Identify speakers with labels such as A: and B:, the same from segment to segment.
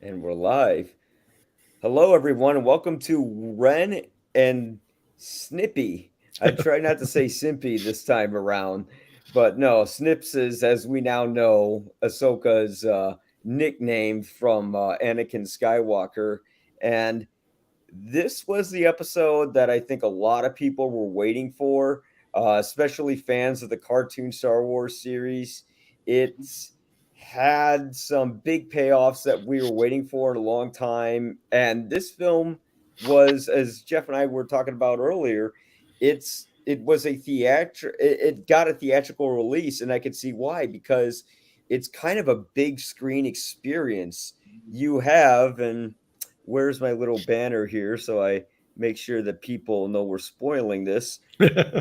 A: And we're live. Hello, everyone, and welcome to Ren and Snippy. I try not to say Simpy this time around, but no, Snips is, as we now know, Ahsoka's nickname from Anakin Skywalker. And this was the episode that I think a lot of people were waiting for, especially fans of the cartoon Star Wars series. It's had some big payoffs that we were waiting for in a long time. And this film was, as Jeff and I were talking about earlier, it was a it got a theatrical release, and I could see why, because it's kind of a big screen experience. You have, and where's my little banner here so I make sure that people know we're spoiling this.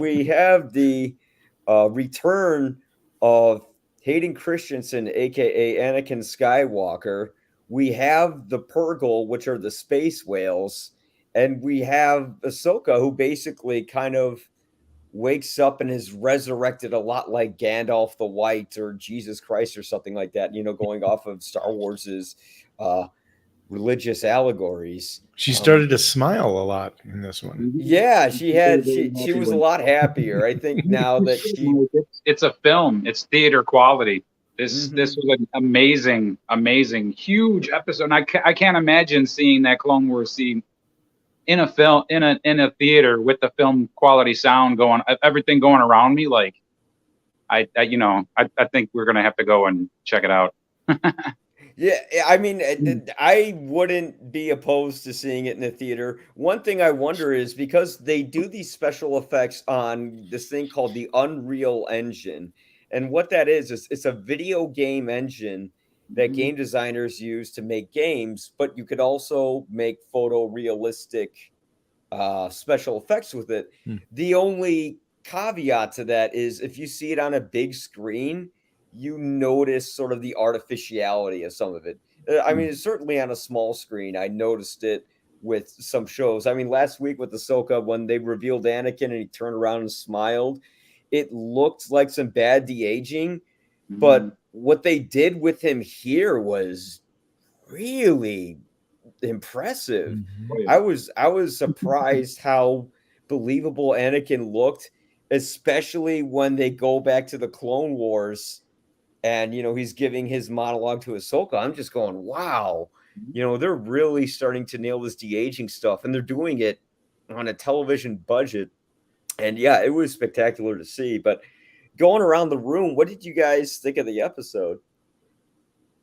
A: We have the return of Hayden Christensen, aka Anakin Skywalker. We have the Purrgil, which are the space whales, and we have Ahsoka, who basically kind of wakes up and is resurrected a lot like Gandalf the White or Jesus Christ or something like that, going off of Star Wars's uh, religious allegories.
B: She started to smile a lot in this one.
A: Yeah, she was a lot happier. I think now that she.
C: It's a film. It's theater quality. This
A: Mhm.
C: was an amazing, huge episode. And I can't imagine seeing that Clone Wars scene in a film in a theater with the film quality sound going, everything going around me. Like I think we're gonna have to go and check it out.
A: Yeah, I mean, I wouldn't be opposed to seeing it in the theater. One thing I wonder is because they do these special effects on this thing called the Unreal Engine. And what that is it's a video game engine that game designers use to make games, but you could also make photorealistic special effects with it.
B: Hmm.
A: The only caveat to that is if you see it on a big screen, you notice sort of the artificiality of some of it. I mean, certainly on a small screen, I noticed it with some shows. I mean, last week with Ahsoka, when they revealed Anakin and he turned around and smiled, it looked like some bad de aging. But what they did with him here was really impressive.
B: Mhm.
A: I was surprised how believable Anakin looked, especially when they go back to the Clone Wars and he's giving his monologue to Ahsoka. I'm just going, wow, they're really starting to nail this de-aging stuff, and they're doing it on a television budget. And yeah, it was spectacular to see. But going around the room, what did you guys think of the episode?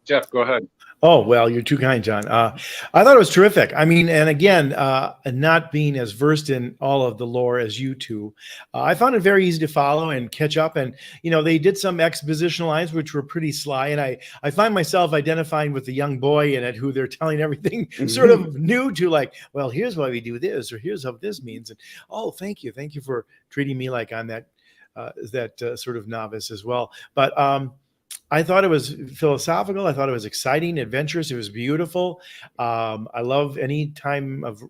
C: Jeff, go ahead.
B: Oh, well, you're too kind, John. I thought it was terrific. I mean, and again, not being as versed in all of the lore as you two, I found it very easy to follow and catch up. And, they did some expositional lines, which were pretty sly. And I find myself identifying with the young boy in it who they're telling everything sort of new to, like, well, here's why we do this, or here's what this means. And, oh, thank you. Thank you for treating me like I'm that sort of novice as well. But, I thought it was philosophical. I thought it was exciting, adventurous. It was beautiful. I love any time of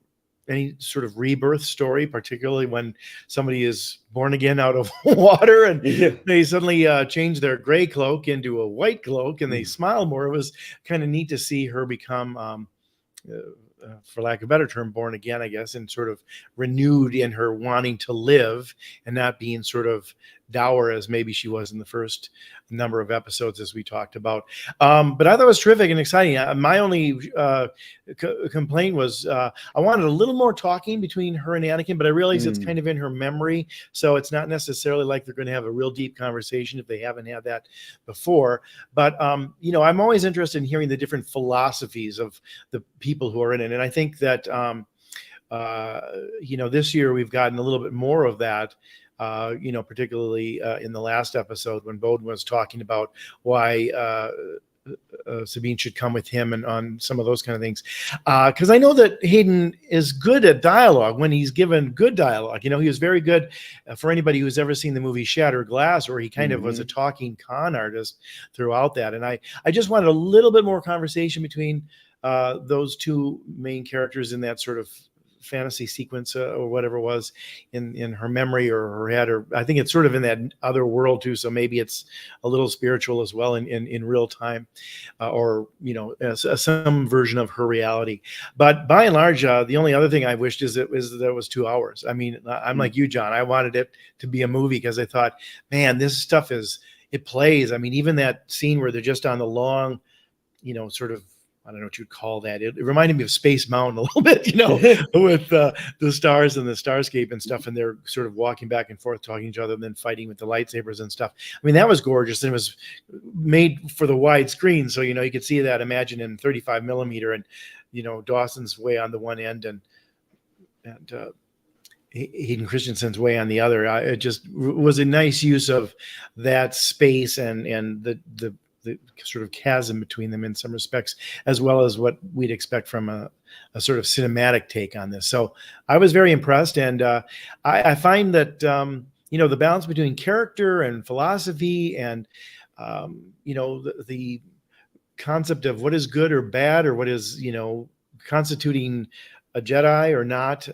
B: any sort of rebirth story, particularly when somebody is born again out of water and
A: Yeah.
B: they suddenly change their gray cloak into a white cloak and they smile more. It was kind of neat to see her become for lack of a better term, born again, I guess, and sort of renewed in her wanting to live and not being sort of dour as maybe she was in the first number of episodes, as we talked about. But I thought it was terrific and exciting. My only complaint was I wanted a little more talking between her and Anakin, but I realize it's kind of in her memory. So it's not necessarily like they're going to have a real deep conversation if they haven't had that before. But, I'm always interested in hearing the different philosophies of the people who are in it. And I think that, this year we've gotten a little bit more of that. Particularly in the last episode when Bowden was talking about why Sabine should come with him and on some of those kind of things. Because I know that Hayden is good at dialogue when he's given good dialogue. He was very good for anybody who's ever seen the movie Shattered Glass, where he kind of was a talking con artist throughout that. And I just wanted a little bit more conversation between those two main characters in that sort of fantasy sequence or whatever it was in her memory or her head, or I think it's sort of in that other world too. So maybe it's a little spiritual as well in real time, or some version of her reality. But by and large, the only other thing I wished is that it was 2 hours. I mean, I'm like you, John. I wanted it to be a movie because I thought, man, this stuff it plays. I mean, even that scene where they're just on the long, sort of, I don't know what you'd call that. It reminded me of Space Mountain a little bit, with the stars and the starscape and stuff. And they're sort of walking back and forth, talking to each other, and then fighting with the lightsabers and stuff. I mean, that was gorgeous. And it was made for the wide screen. So, you could see that, imagine, in 35 millimeter, and, Dawson's way on the one end and Hayden Christensen's way on the other. It just was a nice use of that space and the sort of chasm between them in some respects, as well as what we'd expect from a sort of cinematic take on this. So I was very impressed. And I find that, the balance between character and philosophy and, the concept of what is good or bad, or what is, constituting a Jedi or not,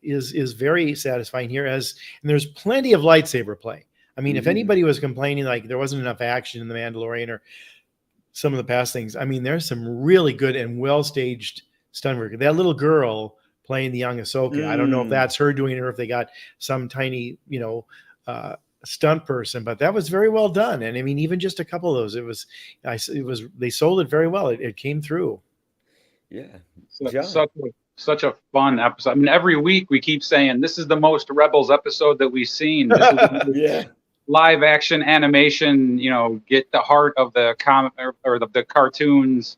B: is very satisfying here. And there's plenty of lightsaber play. I mean, if anybody was complaining like there wasn't enough action in The Mandalorian or some of the past things, I mean, there's some really good and well-staged stunt work. That little girl playing the young Ahsoka, I don't know if that's her doing it or if they got some tiny, stunt person, but that was very well done. And I mean, even just a couple of those, they sold it very well. It came through.
A: Yeah.
C: Such a fun episode. I mean, every week we keep saying this is the most Rebels episode that we've seen. This is
A: yeah.
C: Live action animation, get the heart of the comic or the cartoons.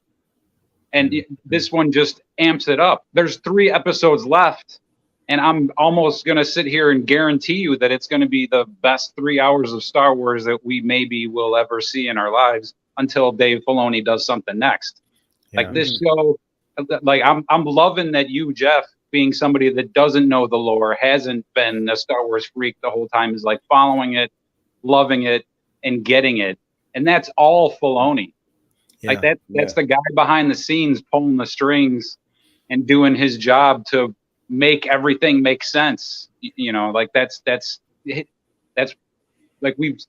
C: And this one just amps it up. There's 3 episodes left, and I'm almost going to sit here and guarantee you that it's going to be the best 3 hours of Star Wars that we maybe will ever see in our lives until Dave Filoni does something next. Yeah. Like this show, like I'm loving that you, Jeff, being somebody that doesn't know the lore, hasn't been a Star Wars freak the whole time, is like following it, loving it, and getting it. And that's all Filoni. Yeah, like that's the guy behind the scenes pulling the strings and doing his job to make everything make sense. Like that's like we've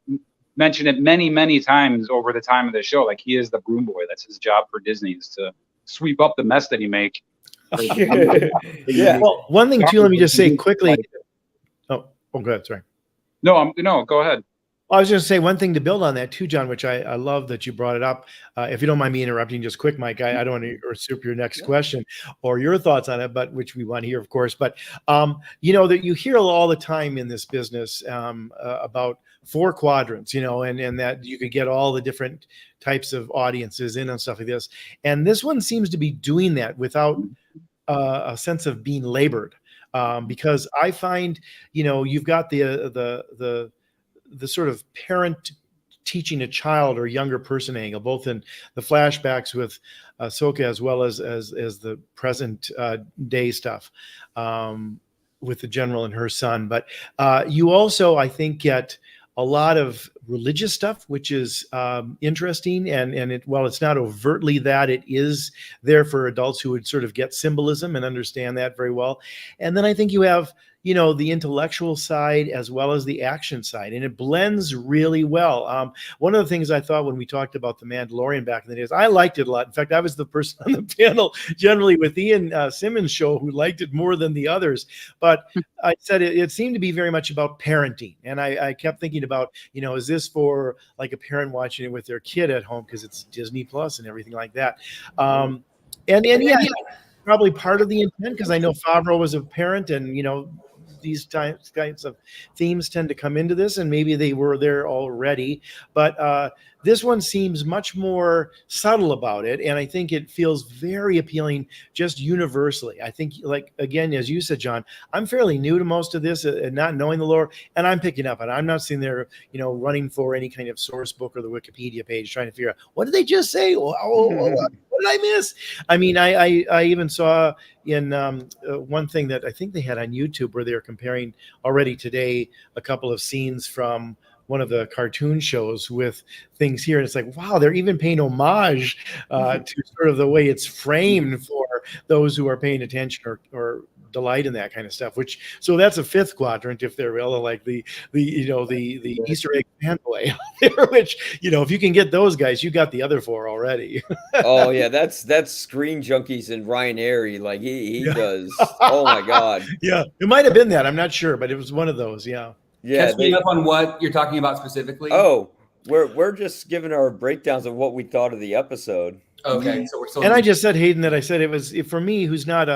C: mentioned it many, many times over the time of the show. Like he is the broom boy. That's his job for Disney, is to sweep up the mess that he make.
B: Yeah. Well, one thing too, let me just say quickly. Oh, go ahead. Sorry.
C: No, go ahead.
B: I was going to say one thing to build on that too, John, which I love that you brought it up. If you don't mind me interrupting just quick, Mike, I don't want to usurp your next question or your thoughts on it, but which we want to hear, of course. But, that you hear all the time in this business about 4 quadrants, and that you could get all the different types of audiences in and stuff like this. And this one seems to be doing that without a sense of being labored, because I find, you've got the sort of parent teaching a child or younger person angle, both in the flashbacks with Ahsoka as well as the present day stuff with the general and her son. But you also, I think, get a lot of religious stuff, which is interesting. And while it's not overtly that, it is there for adults who would sort of get symbolism and understand that very well. And then I think you have, the intellectual side as well as the action side, and it blends really well. One of the things I thought when we talked about The Mandalorian back in the days, I liked it a lot. In fact, I was the person on the panel generally with Ian Simmons' show who liked it more than the others. But I said it seemed to be very much about parenting. And I kept thinking about, is this for like a parent watching it with their kid at home because it's Disney Plus and everything like that. And yeah, probably part of the intent, because I know Favreau was a parent, and, these kinds of themes tend to come into this, and maybe they were there already, but this one seems much more subtle about it, and I think it feels very appealing just universally. I think, like, again, as you said, John, I'm fairly new to most of this and not knowing the lore, and I'm picking up on it. I'm not sitting there, running for any kind of source book or the Wikipedia page trying to figure out, what did they just say? What did I miss? I mean, I even saw in one thing that I think they had on YouTube where they were comparing already today a couple of scenes from one of the cartoon shows with things here. And it's like, wow, they're even paying homage to sort of the way it's framed for those who are paying attention or delight in that kind of stuff. So that's a fifth quadrant, if they're real, like the Easter egg fanboy there. Which if you can get those guys, you got the other four already.
A: Oh yeah, that's Screen Junkies and Ryan Airy. Like he
B: Yeah.
A: does. Oh my God.
B: Yeah, it might have been that. I'm not sure, but it was one of those. Yeah.
A: Yeah.
D: Catch me up on what you're talking about specifically.
A: Oh, we're just giving our breakdowns of what we thought of the episode.
D: Okay, so we're still.
B: And I just said, Hayden, that I said it was for me, who's not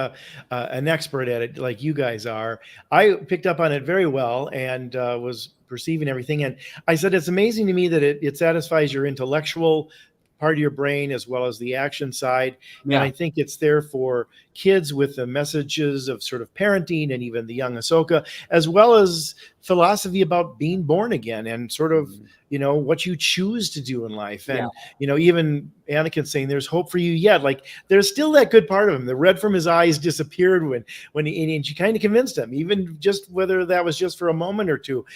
B: an expert at it like you guys are. I picked up on it very well and was perceiving everything. And I said it's amazing to me that it satisfies your intellectual part of your brain as well as the action side.
D: Yeah.
B: And I think it's there for kids with the messages of sort of parenting and even the young Ahsoka, as well as philosophy about being born again and sort of, what you choose to do in life. And, even Anakin saying there's hope for you yet. Like there's still that good part of him. The red from his eyes disappeared when she kind of convinced him, even just whether that was just for a moment or two.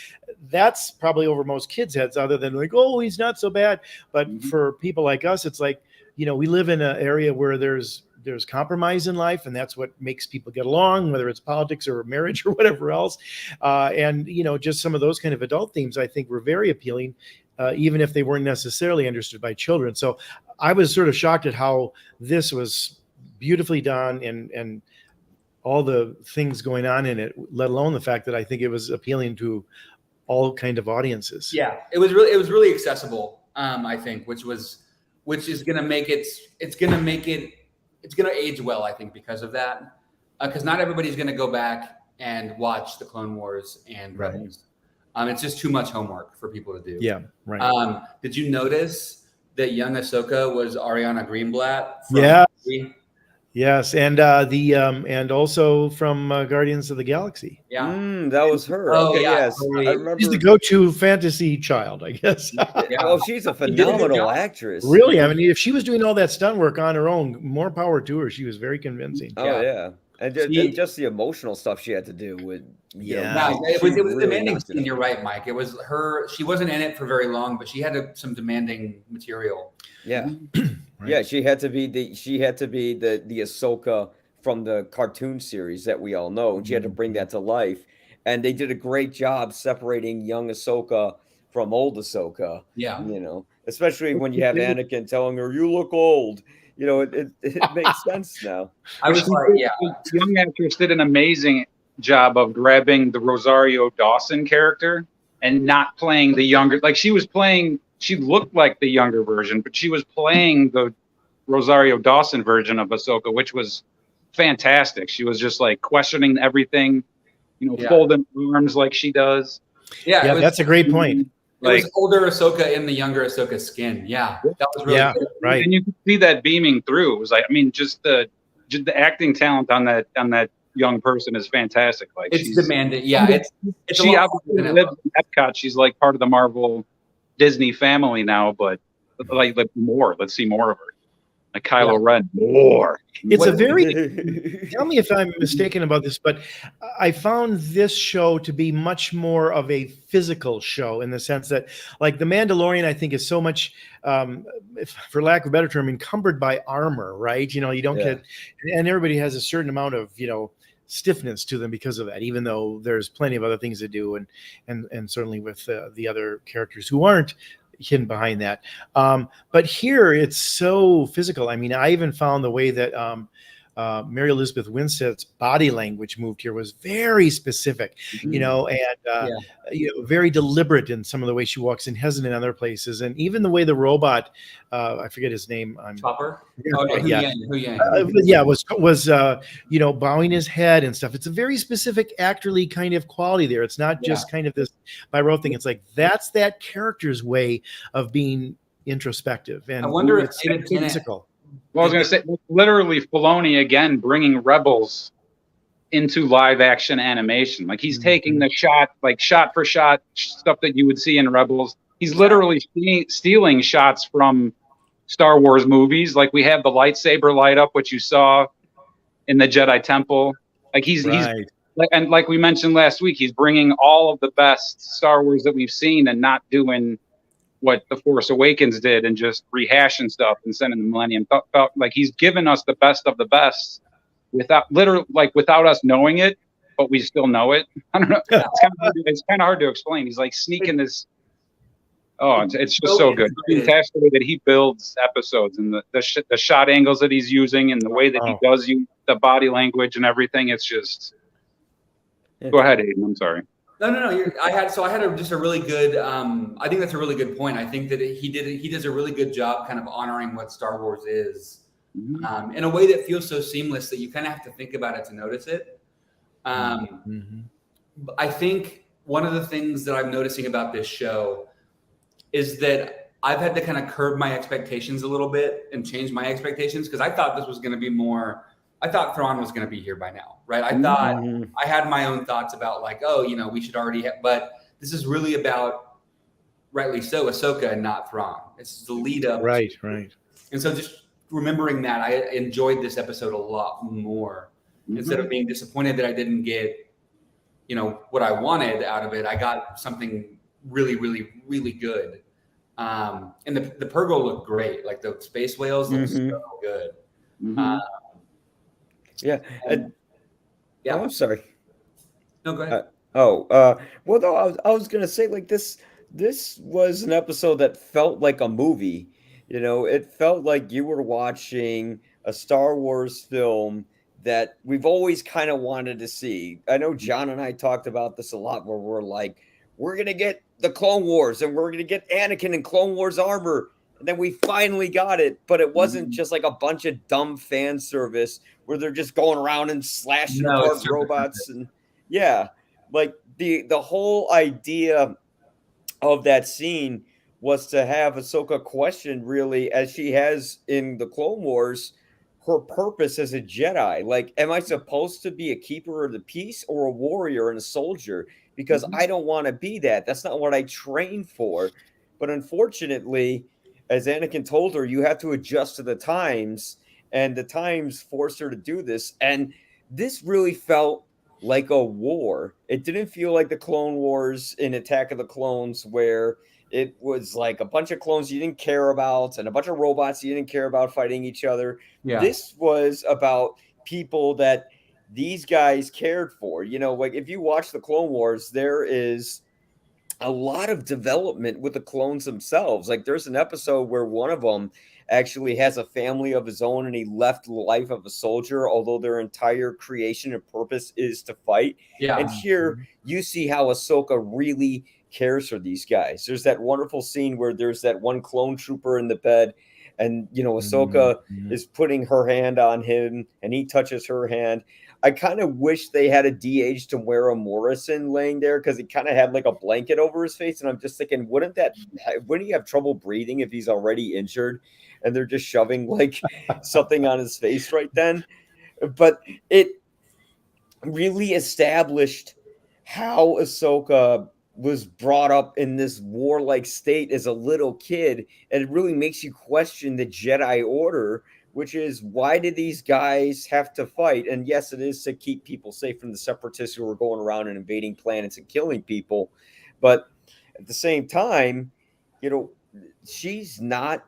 B: That's probably over most kids' heads, other than like, oh, he's not so bad. But for people like us, it's like, we live in an area where there's compromise in life, and that's what makes people get along, whether it's politics or marriage or whatever else. And just some of those kind of adult themes, I think, were very appealing, even if they weren't necessarily understood by children. So I was sort of shocked at how this was beautifully done and all the things going on in it, let alone the fact that I think it was appealing to all kind of audiences.
D: Yeah, it was really accessible. I think, which is going to make it's going to age well, I think, because of that. Because not everybody's going to go back and watch the Clone Wars and Rebels. It's just too much homework for people to do.
B: Yeah, right.
D: Did you notice that young Ahsoka was Ariana Greenblatt?
B: Yes, and and also from Guardians of the Galaxy.
D: Yeah,
A: that was her.
D: Oh,
A: okay,
D: yeah,
A: yes,
D: totally.
A: I remember.
B: She's the go-to fantasy child, I guess.
D: Yeah.
A: Oh, she's a phenomenal actress.
B: Really, I mean, if she was doing all that stunt work on her own, more power to her. She was very convincing.
A: Oh yeah. And just the emotional stuff she had to do with
D: it was really demanding scene. You're right, Mike. It was her. She wasn't in it for very long, but she had some demanding material.
A: Yeah.
B: Right.
A: Yeah, she had to be the Ahsoka from the cartoon series that we all know. And she had to bring that to life. And they did a great job separating young Ahsoka from old Ahsoka.
D: Yeah.
A: Especially when you have Anakin telling her, "You look old." It makes sense now.
D: I was like, yeah.
C: The young actress did an amazing job of grabbing the Rosario Dawson character and not playing the younger. Like she looked like the younger version, but she was playing the Rosario Dawson version of Ahsoka, which was fantastic. She was just like questioning everything, folding arms like she does.
D: Yeah,
B: that's a great point.
D: It was older Ahsoka in the younger Ahsoka skin. Yeah, that was really good.
B: Right.
C: And you could see that beaming through. It was like, I mean, just the acting talent on that young person is fantastic. Like
D: it's demanding. Yeah, it's
C: she obviously lives in Epcot. She's like part of the Marvel Disney family now, but like more. Let's see more of her. Like Kylo Ren, more.
B: It's a very. Tell me if I'm mistaken about this, but I found this show to be much more of a physical show in the sense that, like, The Mandalorian, I think is so much, for lack of a better term, encumbered by armor. Right? You don't get, and everybody has a certain amount of stiffness to them because of that. Even though there's plenty of other things to do, and certainly with the other characters who aren't hidden behind that. But here it's so physical. I mean, I even found the way that Mary Elizabeth Winstead's body language moved here was very specific, and very deliberate in some of the way she walks and hesitant in other places. And even the way the robot, I forget his name.
D: Chopper?
B: Was bowing his head and stuff. It's a very specific actorly kind of quality there. It's not just kind of this by rote thing. It's like, that's that character's way of being introspective. And
D: I wonder if
B: it's
D: physical.
C: Well, I was going to say, literally, Filoni again bringing Rebels into live action animation. Like he's taking the shot for shot stuff that you would see in Rebels. He's literally stealing shots from Star Wars movies. Like we have the lightsaber light up, which you saw in the Jedi Temple. Like he's like we mentioned last week, he's bringing all of the best Star Wars that we've seen and not doing what The Force Awakens did and just rehashing stuff and sending the Millennium. Felt like he's given us the best of the best without us knowing it, but we still know it. I don't know. It's kind of hard to explain. He's like sneaking this. Oh, it's just so good. It's fantastic the way that he builds episodes and the shot angles that he's using and the way that he does the body language and everything. It's just. Go ahead, Aiden. I'm sorry.
D: No. I had just a really good. I think that's a really good point. I think that he does a really good job kind of honoring what Star Wars is, in a way that feels so seamless that you kind of have to think about it to notice it. I think one of the things that I'm noticing about this show is that I've had to kind of curb my expectations a little bit and change my expectations, because I thought this was going to be more. I thought Thrawn was going to be here by now, right? I thought I had my own thoughts about like, we should already have, but this is really about, rightly so, Ahsoka and not Thrawn. It's the lead up.
B: Right.
D: And so just remembering that, I enjoyed this episode a lot more. Instead of being disappointed that I didn't get, what I wanted out of it, I got something really, really, really good. And the Purrgil looked great. Like the space whales look so good.
A: Yeah. Oh, I'm sorry.
D: No, go ahead.
A: Well, no, I was gonna say, like, this was an episode that felt like a movie. It felt like you were watching a Star Wars film that we've always kind of wanted to see. I know John and I talked about this a lot, where we're like, we're gonna get the Clone Wars and we're gonna get Anakin in Clone Wars armor. And then we finally got it, but it wasn't just like a bunch of dumb fan service where they're just going around and slashing apart robots. And like the whole idea of that scene was to have Ahsoka question, really, as she has in the Clone Wars, her purpose as a Jedi. Like, am I supposed to be a keeper of the peace or a warrior and a soldier? Because I don't want to be that. That's not what I trained for. But unfortunately, as Anakin told her, you have to adjust to the times, and the times forced her to do this. And this really felt like a war. It didn't feel like the Clone Wars in Attack of the Clones, where it was like a bunch of clones you didn't care about and a bunch of robots you didn't care about fighting each other. Yeah. This was about people that these guys cared for. Like if you watch the Clone Wars, there is a lot of development with the clones themselves. Like there's an episode where one of them actually has a family of his own and he left the life of a soldier, although their entire creation and purpose is to fight. Yeah. And here you see how Ahsoka really cares for these guys. There's that wonderful scene where there's that one clone trooper in the bed, and Ahsoka is putting her hand on him and he touches her hand. I kind of wish they had a de-aged Tamara Morrison laying there, because he kind of had like a blanket over his face. And I'm just thinking, wouldn't he have trouble breathing if he's already injured and they're just shoving like something on his face right then? But it really established how Ahsoka was brought up in this warlike state as a little kid. And it really makes you question the Jedi Order, which is, why did these guys have to fight? And yes, it is to keep people safe from the separatists who are going around and invading planets and killing people. But at the same time, she's not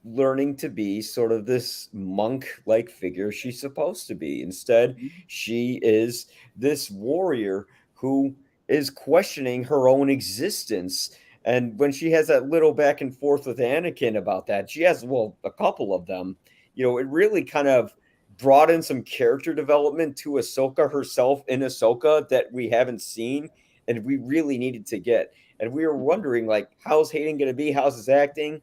A: learning to be sort of this monk-like figure she's supposed to be. Instead, she is this warrior who is questioning her own existence. And when she has that little back and forth with Anakin about that, she has, a couple of them, it really kind of brought in some character development to Ahsoka herself in Ahsoka that we haven't seen and we really needed to get. And we were wondering, like, how's Hayden going to be? How's his acting?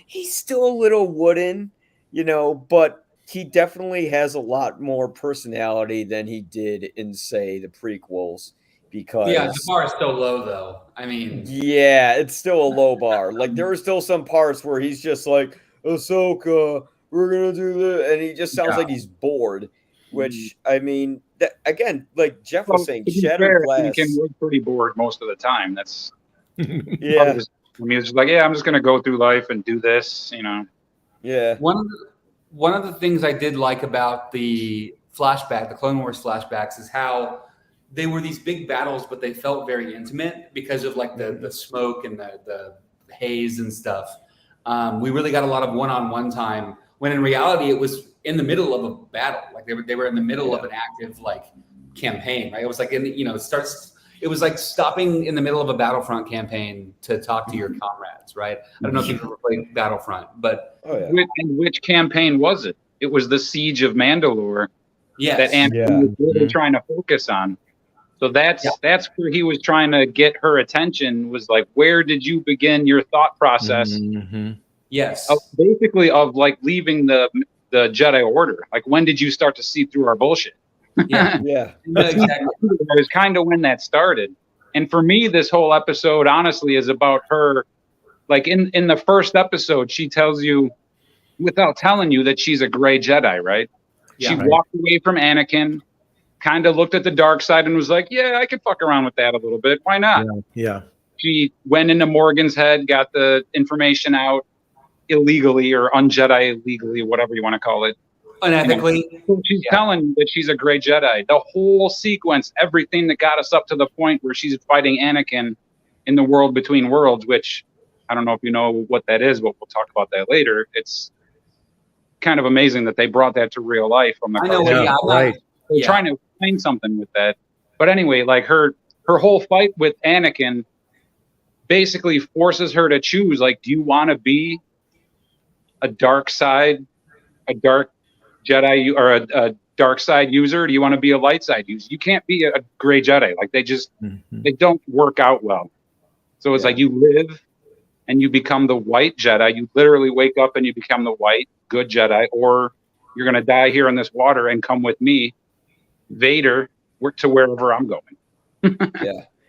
A: He's still a little wooden, but he definitely has a lot more personality than he did in, say, the prequels. Because
D: the bar is still low, though. I mean,
A: it's still a low bar. Like there are still some parts where he's just like, Ahsoka, we're gonna do this, and he just sounds like he's bored. Which I mean, that, again, like Jeff was saying, Shattered Glass.
C: Anakin was pretty bored most of the time. That's he was just like, I'm just gonna go through life and do this,
A: Yeah.
D: One of the things I did like about the Clone Wars flashbacks, is how they were these big battles, but they felt very intimate because of like the smoke and the haze and stuff. We really got a lot of one-on-one time, when in reality it was in the middle of a battle. Like they were in the middle of an active like campaign, right? It was like it was like stopping in the middle of a Battlefront campaign to talk to your comrades, right? I don't know if you've ever played Battlefront, but
C: which campaign was it? It was the Siege of Mandalore that Anakin was really trying to focus on. So that's where he was trying to get her attention, was like, where did you begin your thought process?
D: Yes.
C: Basically of like leaving the Jedi Order. Like, when did you start to see through our bullshit?
D: Yeah. Exactly.
C: It was kind of when that started. And for me, this whole episode, honestly, is about her. Like in the first episode, she tells you, without telling you, that she's a gray Jedi, right?
D: Yeah,
C: she walked away from Anakin, kind of looked at the dark side and was like, yeah, I could fuck around with that a little bit. Why not?
B: Yeah.
C: She went into Morgan's head, got the information out illegally or un-Jedi legally, whatever you want to call it.
D: Unethically.
C: So she's telling you that she's a gray Jedi. The whole sequence, everything that got us up to the point where she's fighting Anakin in the world between worlds, which I don't know if you know what that is, but we'll talk about that later. It's kind of amazing that they brought that to real life from the
B: right.
C: They're trying to explain something with that. But anyway, like her whole fight with Anakin basically forces her to choose, like, do you want to be a dark side, a dark Jedi, or a dark side user? Or do you want to be a light side user? You can't be a gray Jedi. Like, they just they don't work out well. So it's like you live and you become the white Jedi. You literally wake up and you become the white good Jedi, or you're gonna die here in this water and come with me, Vader, to wherever I'm going.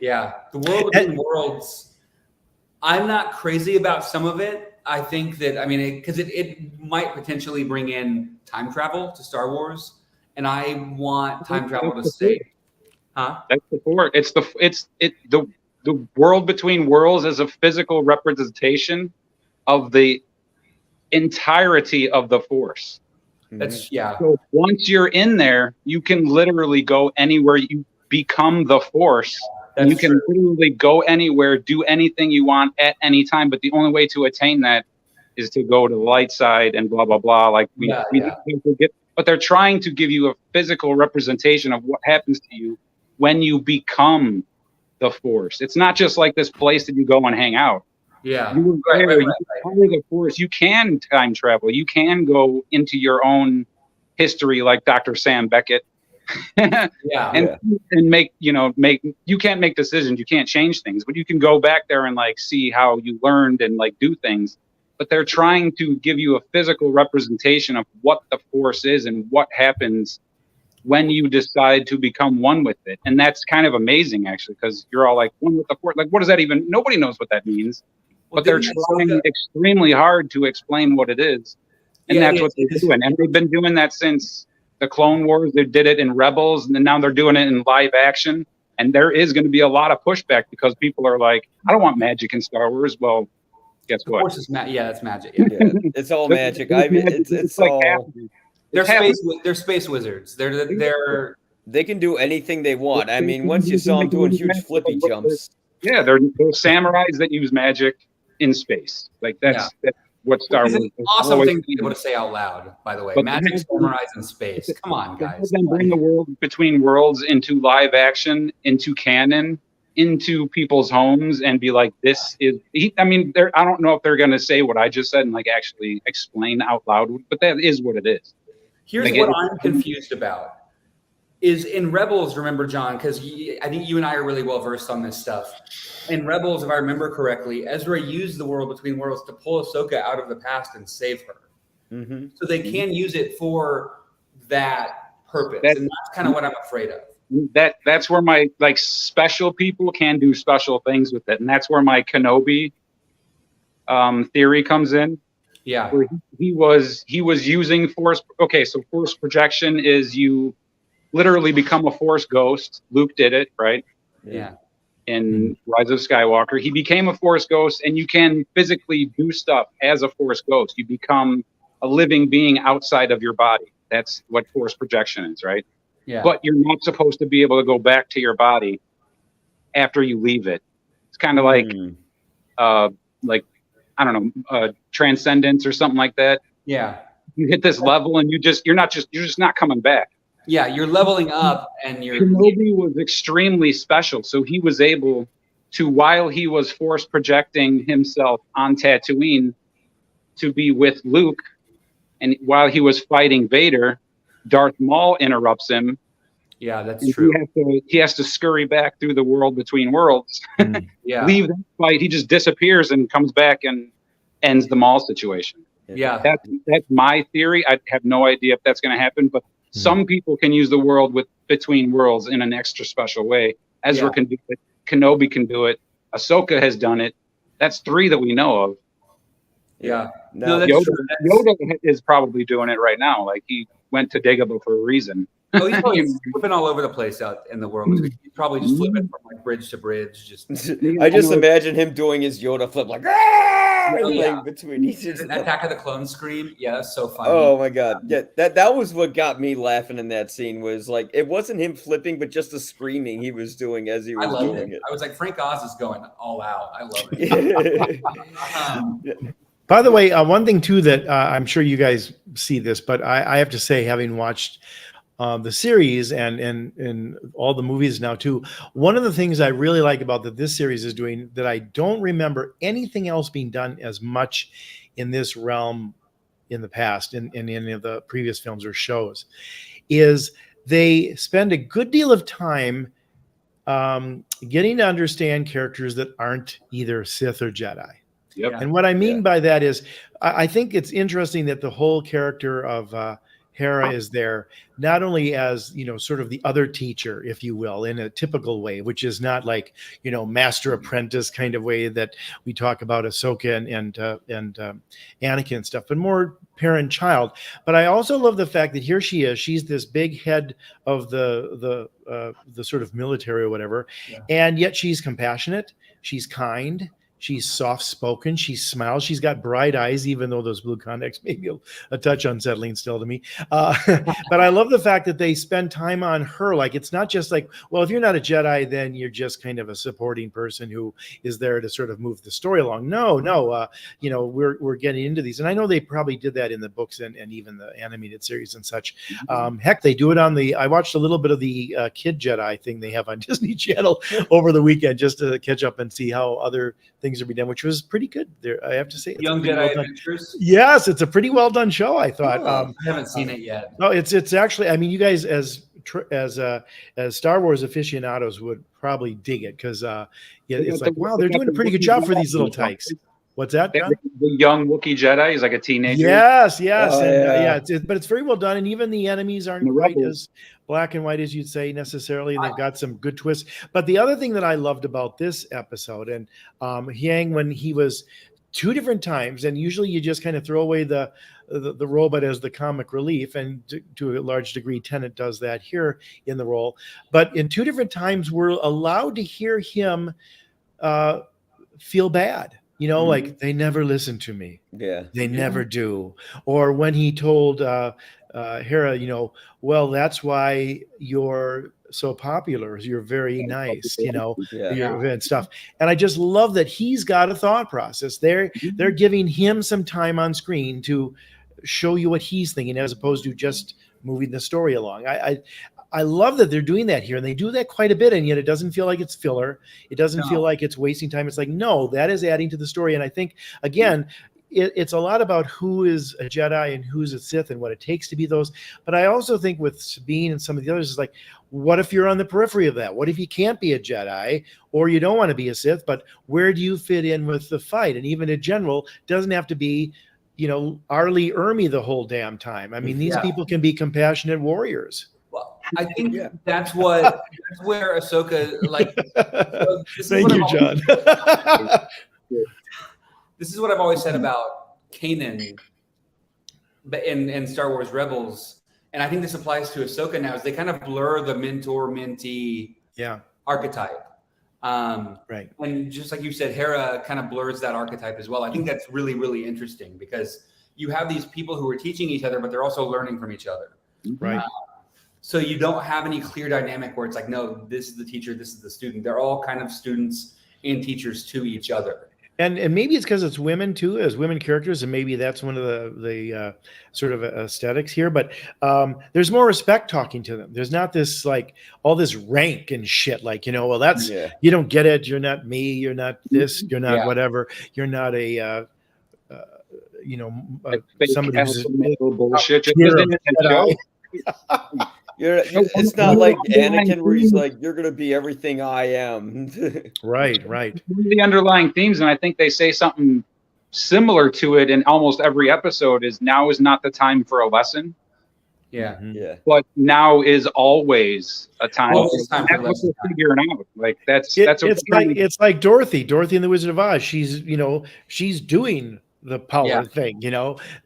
D: Yeah. The world between worlds. I'm not crazy about some of it. I think that, I mean, because it might potentially bring in time travel to Star Wars, and I want time travel to stay. Huh?
C: That's the Force. The world between worlds is a physical representation of the entirety of the Force.
D: That's
C: So once you're in there, you can literally go anywhere. You become the Force. You can literally go anywhere, do anything you want at any time. But the only way to attain that is to go to the light side and blah blah blah. Like but they're trying to give you a physical representation of what happens to you when you become the Force. It's not just like this place that you go and hang out.
D: Yeah.
C: You are the Force. You can time travel. You can go into your own history, like Dr. Sam Beckett. And make you can't make decisions. You can't change things, but you can go back there and like see how you learned and like do things. But they're trying to give you a physical representation of what the Force is and what happens when you decide to become one with it. And that's kind of amazing, actually, because you're all like, one with the Force. Like, what does that even? Nobody knows what that means. But they're trying extremely hard to explain what it is. And that's what they're doing. And they've been doing that since the Clone Wars. They did it in Rebels, and then now they're doing it in live action. And there is going to be a lot of pushback because people are like, I don't want magic in Star Wars. Well, guess what?
D: Of course, it's it's magic.
A: It's all magic. It's
C: like
A: all.
D: They're space wizards.
A: They can do anything they want. I mean, once you saw them doing huge flippy jumps.
C: Yeah, they're samurais that use magic in space. Like that's what Star Wars.
D: It's an awesome thing to be able to say out loud. By the way, but magic samurais in space. Come on, guys.
C: Then bring the world between worlds into live action, into canon, into people's homes, and be like, "This is." I mean, I don't know if they're going to say what I just said and like actually explain out loud, but that is what it is.
D: Here's what I'm confused about. Is in Rebels, remember, John, because I think you and I are really well versed on this stuff. In Rebels, if I remember correctly, Ezra used the world between worlds to pull Ahsoka out of the past and save her. So they can use it for that purpose, and that's kind of what I'm afraid of.
C: That's where my like special people can do special things with it, and that's where my Kenobi theory comes in.
D: Yeah,
C: where he was using Force. Okay, so Force projection is you literally become a Force ghost. Luke did it, right?
D: Yeah.
C: In Rise of Skywalker, he became a Force ghost, and you can physically do stuff as a Force ghost. You become a living being outside of your body. That's what Force projection is, right?
D: Yeah.
C: But you're not supposed to be able to go back to your body after you leave it. It's kind of like I don't know, transcendence or something like that.
D: Yeah.
C: you hit this level and you're just not coming back.
D: Yeah, you're leveling up, and you're
C: Kenobi was extremely special. So he was able to, while he was force projecting himself on Tatooine to be with Luke, and while he was fighting Vader, Darth Maul interrupts him.
D: Yeah, that's
C: And
D: true.
C: he has to scurry back through the world between worlds,
D: Yeah,
C: leave that fight. He just disappears and comes back and ends the Maul situation.
D: yeah,
C: That's my theory. I have no idea if that's going to happen, but some people can use the world between worlds in an extra special way. Ezra can do it. Kenobi can do it. Ahsoka has done it. That's 3 that we know of.
D: yeah.
A: Now,
D: No, that's
C: Yoda,
D: true.
C: Yoda is probably doing it right now. Like, he went to Dagobah for a reason.
D: Oh, he's probably flipping all over the place out in the world. He's probably just flipping from like bridge to bridge. Just
A: I just imagine him doing his Yoda flip, like, "Ah!"
D: Yeah.
A: like between each.
D: Attack of the Clones scream. Yeah, that's so funny.
A: Oh my god! Yeah, that was what got me laughing in that scene. Was like, it wasn't him flipping, but just the screaming he was doing as he
D: I
A: was
D: loved
A: doing
D: it.
A: it.
D: I was like, Frank Oz is going all out. I love it.
B: By the way, one thing too that I'm sure you guys see this, but I have to say, having watched the series and all the movies now too, one of the things I really like about that this series is doing that I don't remember anything else being done as much in this realm in the past in any of the previous films or shows, is they spend a good deal of time getting to understand characters that aren't either Sith or Jedi.
C: Yep.
B: And what I mean by that is, I think it's interesting that the whole character of Hera is there, not only as, sort of the other teacher, if you will, in a typical way, which is not like, master apprentice kind of way that we talk about Ahsoka and Anakin and stuff, but more parent child. But I also love the fact that here she is. She's this big head of the sort of military or whatever, and yet she's compassionate. She's kind. She's soft-spoken. She smiles. She's got bright eyes, even though those blue contacts may be a touch unsettling still to me. But I love the fact that they spend time on her. Like, it's not just like, well, if you're not a Jedi, then you're just kind of a supporting person who is there to sort of move the story along. No, we're getting into these. And I know they probably did that in the books and even the animated series and such. Heck, they do it on I watched a little bit of the Kid Jedi thing they have on Disney Channel over the weekend just to catch up and see how other things are being done, which was pretty good. There, I have to say,
D: Young Jedi Adventures.
B: Yes, it's a pretty well done show, I thought.
D: I haven't seen it yet.
B: No, it's actually. I mean, you guys as Star Wars aficionados would probably dig it because it's like, wow, they're doing a pretty good job for these little tykes. What's that, John?
C: The young Wookiee Jedi. He's like a teenager.
B: Yes.
A: Oh,
B: But it's very well done, and even the enemies aren't quite as black and white as you'd say necessarily. They've got some good twists. But the other thing that I loved about this episode, and Yang, when he was 2 different times, and usually you just kind of throw away the robot as the comic relief, and to a large degree, Tennant does that here in the role. But in 2 different times, we're allowed to hear him feel bad. Like, they never listen to me.
A: Yeah.
B: They never do. Or when he told Hera, well, that's why you're so popular. You're very nice, and stuff. And I just love that he's got a thought process. They're giving him some time on screen to show you what he's thinking, as opposed to just moving the story along. I love that they're doing that here, and they do that quite a bit, and yet it doesn't feel like it's filler. It doesn't feel like it's wasting time. It's like, no, that is adding to the story. And I think, again, it's a lot about who is a Jedi and who's a Sith and what it takes to be those. But I also think with Sabine and some of the others, is like, what if you're on the periphery of that? What if you can't be a Jedi, or you don't want to be a Sith, but where do you fit in with the fight? And even a general doesn't have to be, Arlie Ermy the whole damn time. I mean, these people can be compassionate warriors.
D: Well, I think that's where Ahsoka, like.
B: Thank you, John.
D: This is what I've always said about Kanan in Star Wars Rebels, and I think this applies to Ahsoka now, is they kind of blur the mentor-mentee archetype.
B: Right.
D: And just like you said, Hera kind of blurs that archetype as well. I think that's really, really interesting, because you have these people who are teaching each other, but they're also learning from each other.
B: Right.
D: So you don't have any clear dynamic where it's like, no, this is the teacher, this is the student. They're all kind of students and teachers to each other.
B: And maybe it's because it's women too, as women characters, and maybe that's one of the sort of aesthetics here. But there's more respect talking to them. There's not this like all this rank and shit. Like well, that's
A: Yeah.
B: you don't get it. You're not me. You're not this. You're not
D: Yeah.
B: whatever. You're not a
C: Like fake
B: somebody who's
C: alpha bullshit. Just
B: You're
C: within the show.
A: It's not like Anakin where he's like, you're gonna be everything I am.
B: right.
C: The underlying themes, and I think they say something similar to it in almost every episode. Is now is not the time for a lesson,
D: Yeah.
B: Mhm.
A: Yeah.
C: but now is always a time.
D: Always time for
C: That's what
D: lesson.
C: they're figuring out. Like that's
B: It's
C: what
B: it's like Dorothy in the Wizard of Oz. She's she's doing the power
D: Yeah.
B: thing.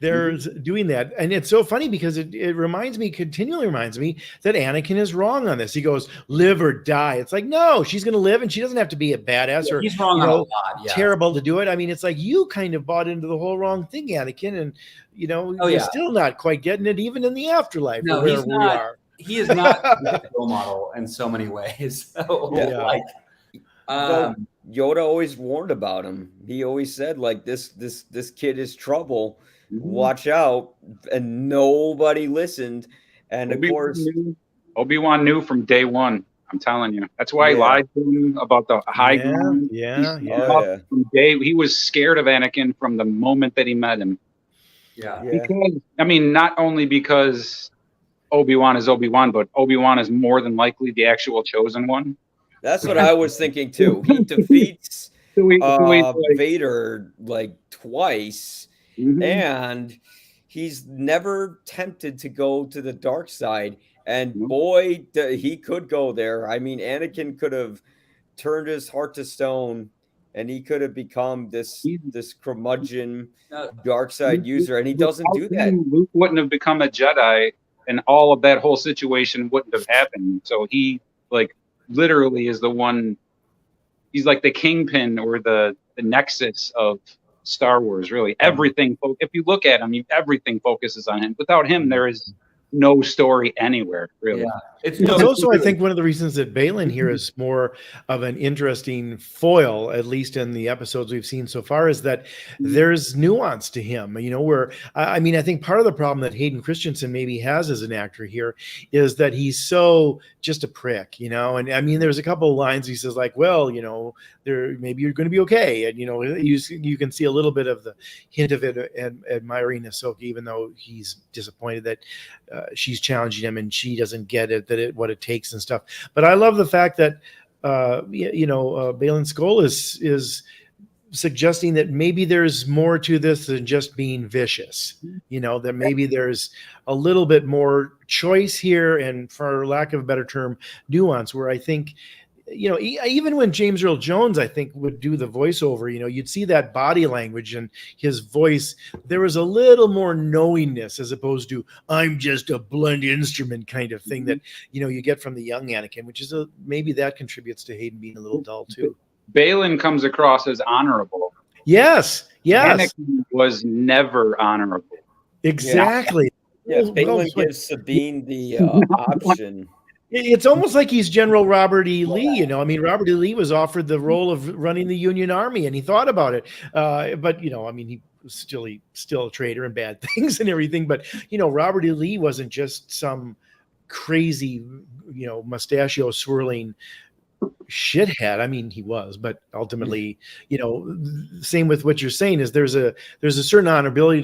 B: There's doing that, and it's so funny because it continually reminds me that Anakin is wrong on this. He goes live or die. It's like no, she's going to live, and she doesn't have to be a badass or
D: He's wrong on a lot. Yeah.
B: terrible to do it. I mean, it's like you kind of bought into the whole wrong thing, Anakin, and
D: Oh,
B: you're
D: yeah.
B: still not quite getting it, even in the afterlife.
D: No,
B: or
D: he's
B: wherever we
D: not.
B: are.
D: He is not a role model in so many ways. So,
A: Yeah.
D: like,
A: No, Yoda always warned about him. He always said, like, this kid is trouble. Watch out. And nobody listened. And of course,
C: Obi-Wan knew from day one. I'm telling you. That's why he
A: Yeah.
C: lied to him about the high ground.
B: Yeah.
C: From day, he was scared of Anakin from the moment that he met him.
D: yeah.
C: Because, I mean, not only because Obi-Wan is Obi-Wan, but Obi-Wan is more than likely the actual chosen one.
A: that's what I was thinking too. He defeats
C: So
A: Vader like twice, and he's never tempted to go to the dark side. And boy, he could go there. I mean, Anakin could have turned his heart to stone, and he could have become this curmudgeon dark side user, and he doesn't do that.
C: Luke wouldn't have become a Jedi, and all of that whole situation wouldn't have happened. So he, like, literally is the one. He's like the kingpin or the nexus of Star Wars. Really, everything. If you look at him, everything focuses on him. Without him, there is no story anywhere. Really.
D: Yeah. It's
B: also, I think, one of the reasons that Balin here is more of an interesting foil, at least in the episodes we've seen so far, is that there's nuance to him. Where I mean, I think part of the problem that Hayden Christensen maybe has as an actor here is that he's so just a prick, And I mean, there's a couple of lines he says like, well, there maybe you're going to be okay, and you can see a little bit of the hint of it and admiring Ahsoka, even though he's disappointed that she's challenging him and she doesn't get it, what it takes and stuff. But I love the fact that Balin Skoll is suggesting that maybe there's more to this than just being vicious. That maybe there's a little bit more choice here, and for lack of a better term, nuance. Where I think, even when James Earl Jones, I think, would do the voiceover, you'd see that body language and his voice. There was a little more knowingness as opposed to I'm just a blunt instrument kind of thing that, you get from the young Anakin, which is maybe that contributes to Hayden being a little dull too.
C: Balin comes across as honorable.
B: Yes.
C: Anakin was never honorable.
B: Exactly.
A: Yes, Balin gives Sabine the option.
B: It's almost like he's General Robert E. Lee, I mean, Robert E. Lee was offered the role of running the Union Army, and he thought about it. But I mean, he was still a traitor and bad things and everything. But Robert E. Lee wasn't just some crazy, mustachio swirling shithead. I mean, he was, but ultimately, same with what you're saying is there's a certain honorability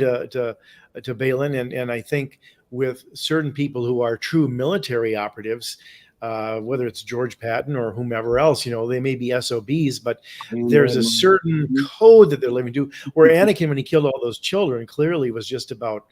B: to Balin, and I think with certain people who are true military operatives, whether it's George Patton or whomever else, they may be SOBs, but there's a certain code that they're living to. Where Anakin, when he killed all those children, clearly was just about,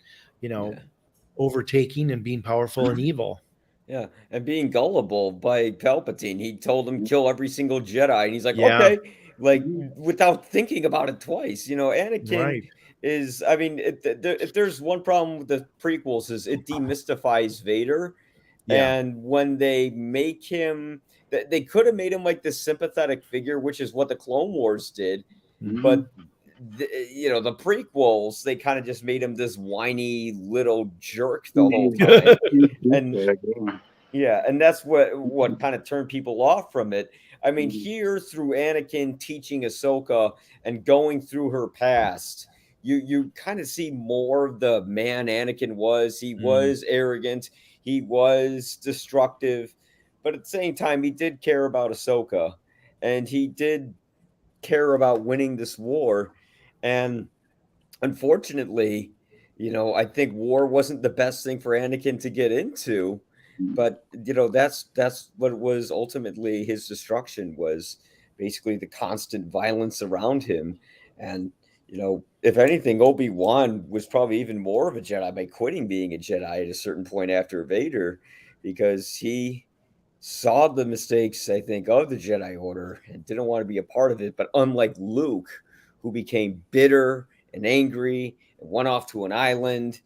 B: overtaking and being powerful and evil.
A: Yeah, and being gullible by Palpatine. He told him kill every single Jedi, and he's like, okay, like without thinking about it twice. Anakin is. I mean, if there's one problem with the prequels, is it demystifies Vader, and when they make him, they could have made him like this sympathetic figure, which is what the Clone Wars did, but. The prequels, they kind of just made him this whiny little jerk the whole time. And that's what kind of turned people off from it. I mean, here through Anakin teaching Ahsoka and going through her past, you kind of see more of the man Anakin was. He was arrogant, he was destructive, but at the same time, he did care about Ahsoka, and he did care about winning this war. And unfortunately, I think war wasn't the best thing for Anakin to get into, but that's what was ultimately his destruction, was basically the constant violence around him. And if anything, Obi-Wan was probably even more of a Jedi by quitting being a Jedi at a certain point after Vader, because he saw the mistakes, I think, of the Jedi Order and didn't want to be a part of it. But unlike Luke, who became bitter and angry and went off to an island,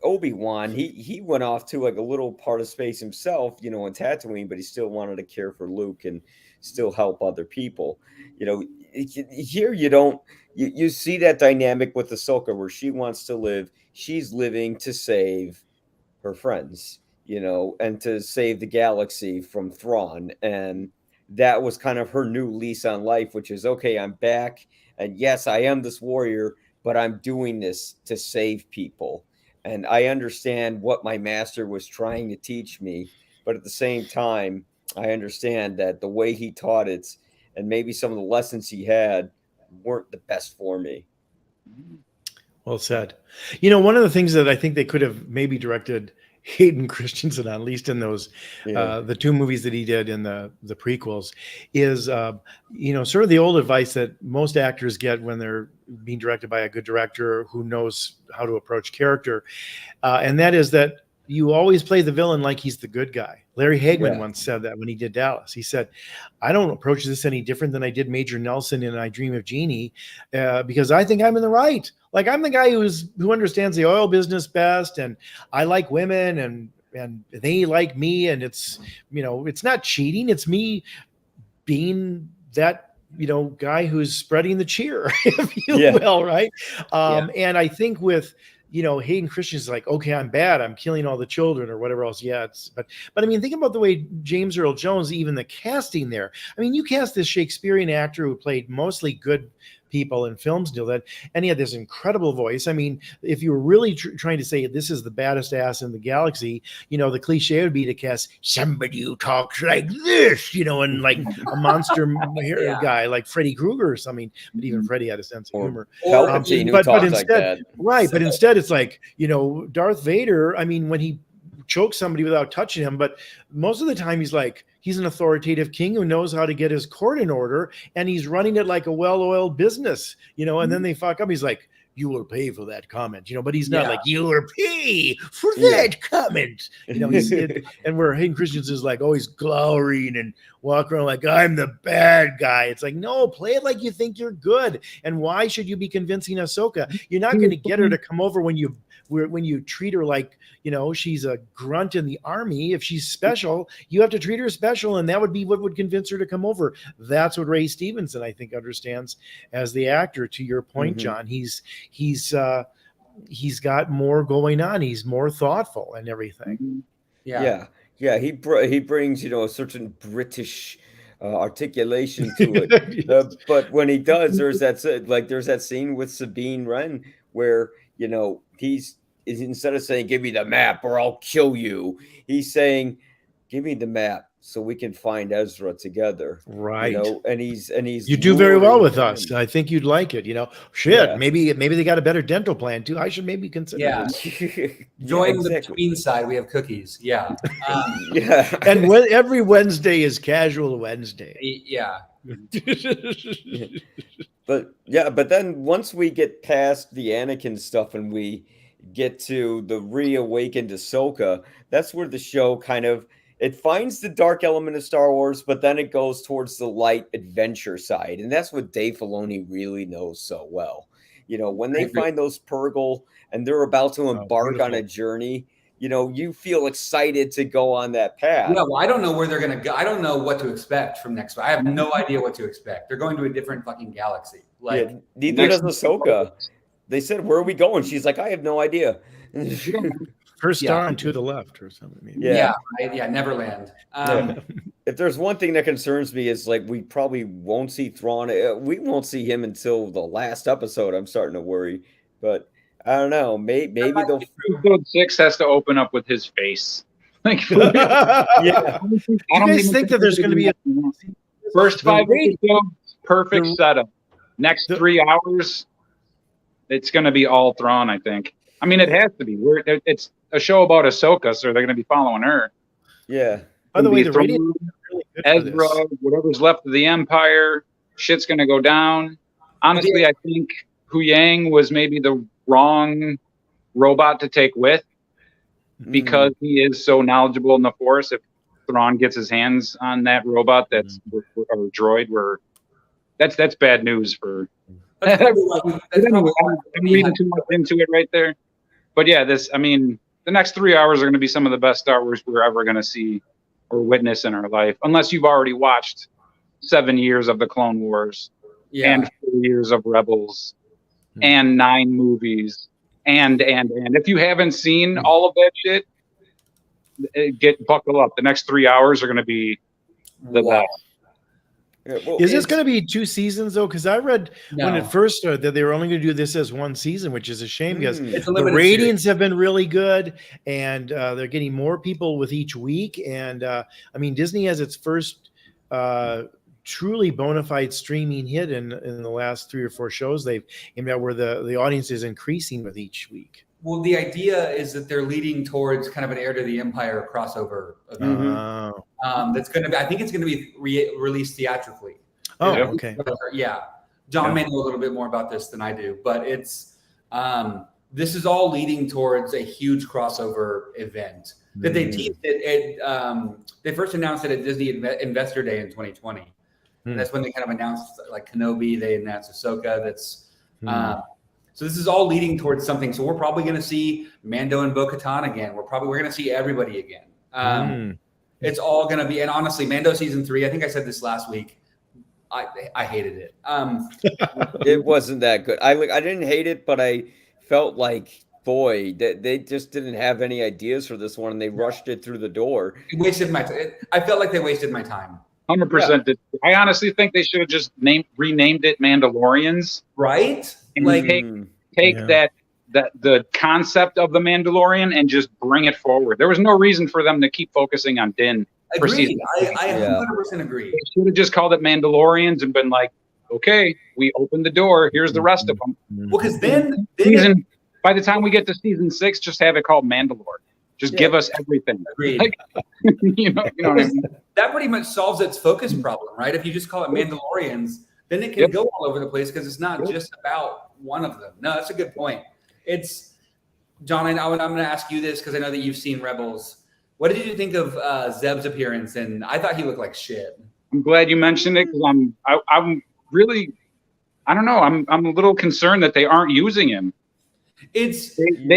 A: Obi-Wan, he went off to like a little part of space himself, in Tatooine, but he still wanted to care for Luke and still help other people. Here you don't you see that dynamic with Ahsoka, where she wants to live, she's living to save her friends, and to save the galaxy from Thrawn. And that was kind of her new lease on life, which is, okay, I'm back. And yes, I am this warrior, but I'm doing this to save people. And I understand what my master was trying to teach me. But at the same time, I understand that the way he taught it and maybe some of the lessons he had weren't the best for me.
B: Well said. One of the things that I think they could have maybe directed Hayden Christensen on, at least in those the two movies that he did in the prequels, is sort of the old advice that most actors get when they're being directed by a good director who knows how to approach character, and that is that you always play the villain like he's the good guy. Larry Hagman once said that when he did Dallas. He said, I don't approach this any different than I did Major Nelson in I Dream of Jeannie, because I think I'm in the right. Like, I'm the guy who understands the oil business best, and I like women, and they like me, and it's not cheating. It's me being that guy who's spreading the cheer, if you will, right? And I think with Hayden Christensen's like, okay, I'm bad, I'm killing all the children or whatever else. But I mean, think about the way James Earl Jones, even the casting there. I mean, you cast this Shakespearean actor who played mostly good people in films, that, and he had this incredible voice. I mean, if you were really trying to say this is the baddest ass in the galaxy, the cliche would be to cast somebody who talks like this, and like a monster guy like Freddy Krueger or something. But even Freddy had a sense of humor.
A: But instead,
B: like that. Right? But instead, it's like Darth Vader. I mean, when he chokes somebody without touching him, but most of the time he's an authoritative king who knows how to get his court in order, and he's running it like a well-oiled business, and then they fuck up. He's like, you will pay for that comment, but he's not like, you will pay for that comment, and where Hayden Christensen is like always glowering and walk around like, I'm the bad guy. It's like, no, play it like you think you're good. And why should you be convincing Ahsoka? You're not going to get her to come over when you treat her like, she's a grunt in the army. If she's special, you have to treat her special, and that would be what would convince her to come over. That's what Ray Stevenson, I think, understands as the actor. To your point, John, he's got more going on. He's more thoughtful and everything.
A: Yeah. He brings a certain British articulation to it.
B: Yes.
A: But when he does, there's that scene with Sabine Wren where he's instead of saying, give me the map or I'll kill you, he's saying, give me the map so we can find Ezra together.
B: Right.
A: And he's
B: you do very well with us. I think you'd like it. Maybe they got a better dental plan too. I should maybe consider this.
D: Join the between side. We have cookies. Yeah.
B: And every Wednesday is casual Wednesday.
D: Yeah.
A: But then once we get past the Anakin stuff and we get to the reawakened Ahsoka, that's where the show it finds the dark element of Star Wars, but then it goes towards the light adventure side. And that's what Dave Filoni really knows so well. When they find those Purrgil and they're about to embark on a journey, you feel excited to go on that path.
D: Yeah, well, I don't know where they're going to go. I don't know what to expect from next. I have no idea what to expect. They're going to a different fucking galaxy.
A: Neither does Ahsoka. They said, where are we going? She's like, I have no idea.
B: First star and to the left or something. Maybe.
D: Yeah, Neverland.
A: if there's one thing that concerns me is like we probably won't see Thrawn. We won't see him until the last episode. I'm starting to worry, but I don't know.
D: That
A: Maybe
D: might
A: they'll.
D: be true.
C: Episode 6 has to open up with his face. Like, for real.
A: Yeah,
C: I don't
B: Do you guys
C: even
B: think that there's going to be a
C: first 5
B: the-
C: episodes, perfect
B: the-
C: setup. Next
B: the-
C: 3 hours, it's going to be all Thrawn, I think. I mean, it has to be. It's a show about Ahsoka, so they're going to be following her.
A: yeah.
B: By the way,
C: Be
B: the ratings
C: Thrawn,
B: are really good for
C: Ezra,
B: this.
C: whatever's left of the Empire, shit's going to go down. Honestly, I think Hu Yang was maybe the wrong robot to take with, because he is so knowledgeable in the Force. If Thrawn gets his hands on that robot that's or droid, that's bad news for.
D: That's probably why
C: I'm reading too much into it right there, but yeah, the next 3 hours are going to be some of the best Star Wars we're ever going to see or witness in our life, unless you've already watched 7 years of the Clone Wars and 4 years of Rebels and 9 movies and if you haven't seen all of that shit, buckle up. The next 3 hours are going to be the best.
A: Yeah, well,
B: Is this going to be 2 seasons though? Because I read when it
D: No.
B: first started that they were only going to do this as 1 season, which is a shame because
D: It's a
B: the
D: limited
B: ratings have been really good, and they're getting more people with each week. And I mean, Disney has its first truly bona fide streaming hit in the last 3 or 4 shows they've aimed at, where the audience is increasing with each week.
D: Well, the idea is that they're leading towards kind of an Heir to the Empire crossover event. That's going to be. I think it's going to be released theatrically.
B: Oh,
C: Yeah.
B: okay.
D: Yeah, John may know a little bit more about this than I do, but it's this is all leading towards a huge crossover event that they teased it. They first announced it at Disney Investor Day in 2020. And that's when they kind of announced like Kenobi. They announced Ahsoka. That's so this is all leading towards something. So we're probably going to see Mando and Bo-Katan again. We're going to see everybody again. It's all going to be, and honestly, Mando season 3. I think I said this last week. I hated it.
A: It wasn't that good. I didn't hate it, but I felt like, boy, they just didn't have any ideas for this one, and they rushed it through the door.
D: It wasted my time. I felt like they wasted my time.
C: 100%. I honestly think they should have just renamed it Mandalorians.
D: Right?
C: And
D: Like
C: take that the concept of the Mandalorian and just bring it forward. There was no reason for them to keep focusing on Din. For
D: agreed.
C: season
D: I 100% agree.
C: They should have just called it Mandalorians and been like, okay, we opened the door. Here's the rest of them.
D: Well, because then
C: By the time we get to season 6, just have it called Mandalore. Just give us everything.
D: agreed.
C: Like, you know what I mean?
D: That pretty much solves its focus problem, right? If you just call it Mandalorians, then it can go all over the place because it's not just about one of them. No, that's a good point. It's John. I'm going to ask you this because I know that you've seen Rebels. What did you think of Zeb's appearance? And I thought he looked like shit.
C: I'm glad you mentioned it because I'm really, I don't know. I'm a little concerned that they aren't using him. They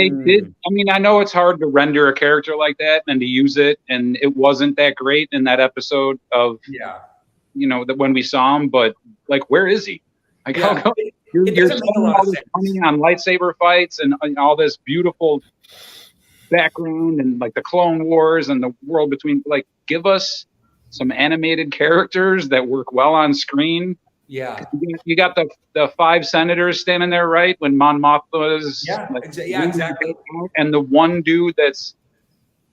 C: did. I mean, I know it's hard to render a character like that and to use it, and it wasn't that great in that episode of that when we saw him. But like, where is he? Like, you're spending all this money on lightsaber fights and all this beautiful background and like the Clone Wars and the world between. Like, give us some animated characters that work well on screen.
D: Yeah,
C: you got the 5 senators standing there, right? When Mon Mothma's
D: exactly.
C: And the one dude that's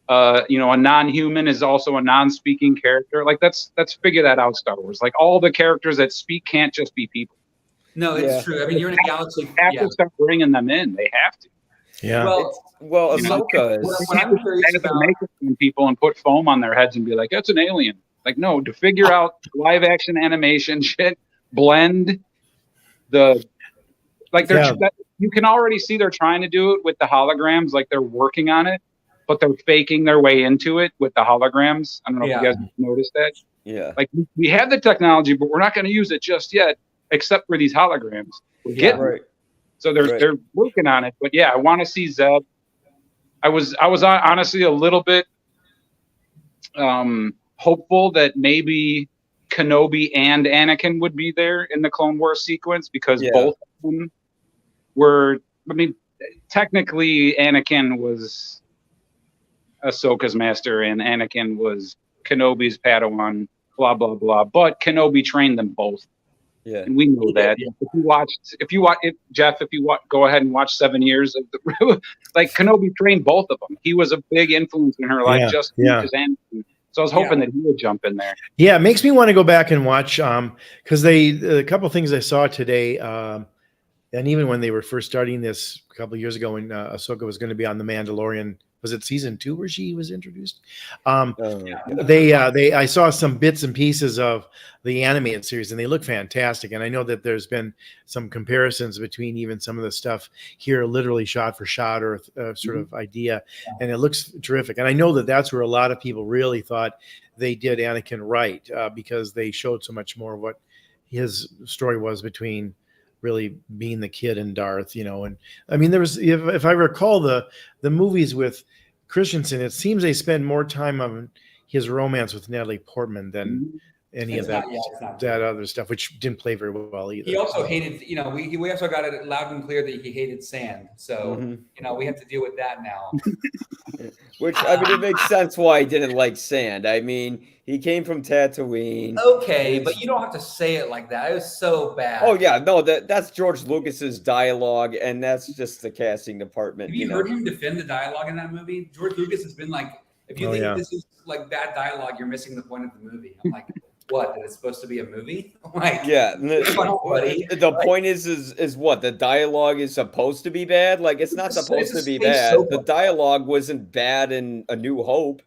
C: a non-human is also a non-speaking character. Like let's figure that out, Star Wars. Like all the characters that speak can't just be people.
D: No, it's true. I mean, you're in a galaxy.
C: They have to start bringing them in. They have to.
B: Yeah.
A: Well, Ahsoka is.
D: What I'm curious about,
C: make people and put foam on their heads and be like, that's an alien. Like, no, to figure out live action animation shit. Blend you can already see they're trying to do it with the holograms, like they're working on it, but they're faking their way into it with the holograms. I don't know if you guys noticed that.
A: Yeah.
C: Like we have the technology, but we're not going to use it just yet, except for these holograms. We're getting it. So they're working on it. But yeah, I want to see Zeb. I was honestly a little bit hopeful that maybe Kenobi and Anakin would be there in the Clone Wars sequence because both of them were. I mean, technically, Anakin was Ahsoka's master, and Anakin was Kenobi's Padawan, blah blah blah. But Kenobi trained them both,
A: Yeah.
C: and we know that.
D: Yeah.
C: Jeff, go ahead and watch 7 years of the like Kenobi trained both of them. He was a big influence in her life, just as Anakin. So I was hoping that he would jump in there.
B: Yeah, it makes me want to go back and watch because a couple of things I saw today, and even when they were first starting this a couple of years ago, when Ahsoka was going to be on The Mandalorian, was it season 2 where she was introduced? I saw some bits and pieces of the animated series, and they look fantastic. And I know that there's been some comparisons between even some of the stuff here, literally shot for shot or sort of idea, and it looks terrific. And I know that that's where a lot of people really thought they did Anakin right, because they showed so much more of what his story was between really being the kid and Darth, and I mean, there was, if I recall the movies with Christensen, it seems they spend more time on his romance with Natalie Portman than any of that other stuff, which didn't play very well either.
D: He also hated, we also got it loud and clear that he hated sand. So, we have to deal with that now.
A: Which, I mean, it makes sense why he didn't like sand. I mean, he came from Tatooine.
D: Okay, but you don't have to say it like that. It was so bad.
A: Oh, yeah. No, that's George Lucas's dialogue, and that's just the casting department.
D: Have you heard him defend the dialogue in that movie? George Lucas has been like, if you think this is like bad dialogue, you're missing the point of the movie. I'm like, what? That it's supposed to be a movie? Like,
A: yeah.
D: Buddy.
A: The point is what? The dialogue is supposed to be bad? Like, it's not supposed to be bad. The dialogue wasn't bad in A New Hope,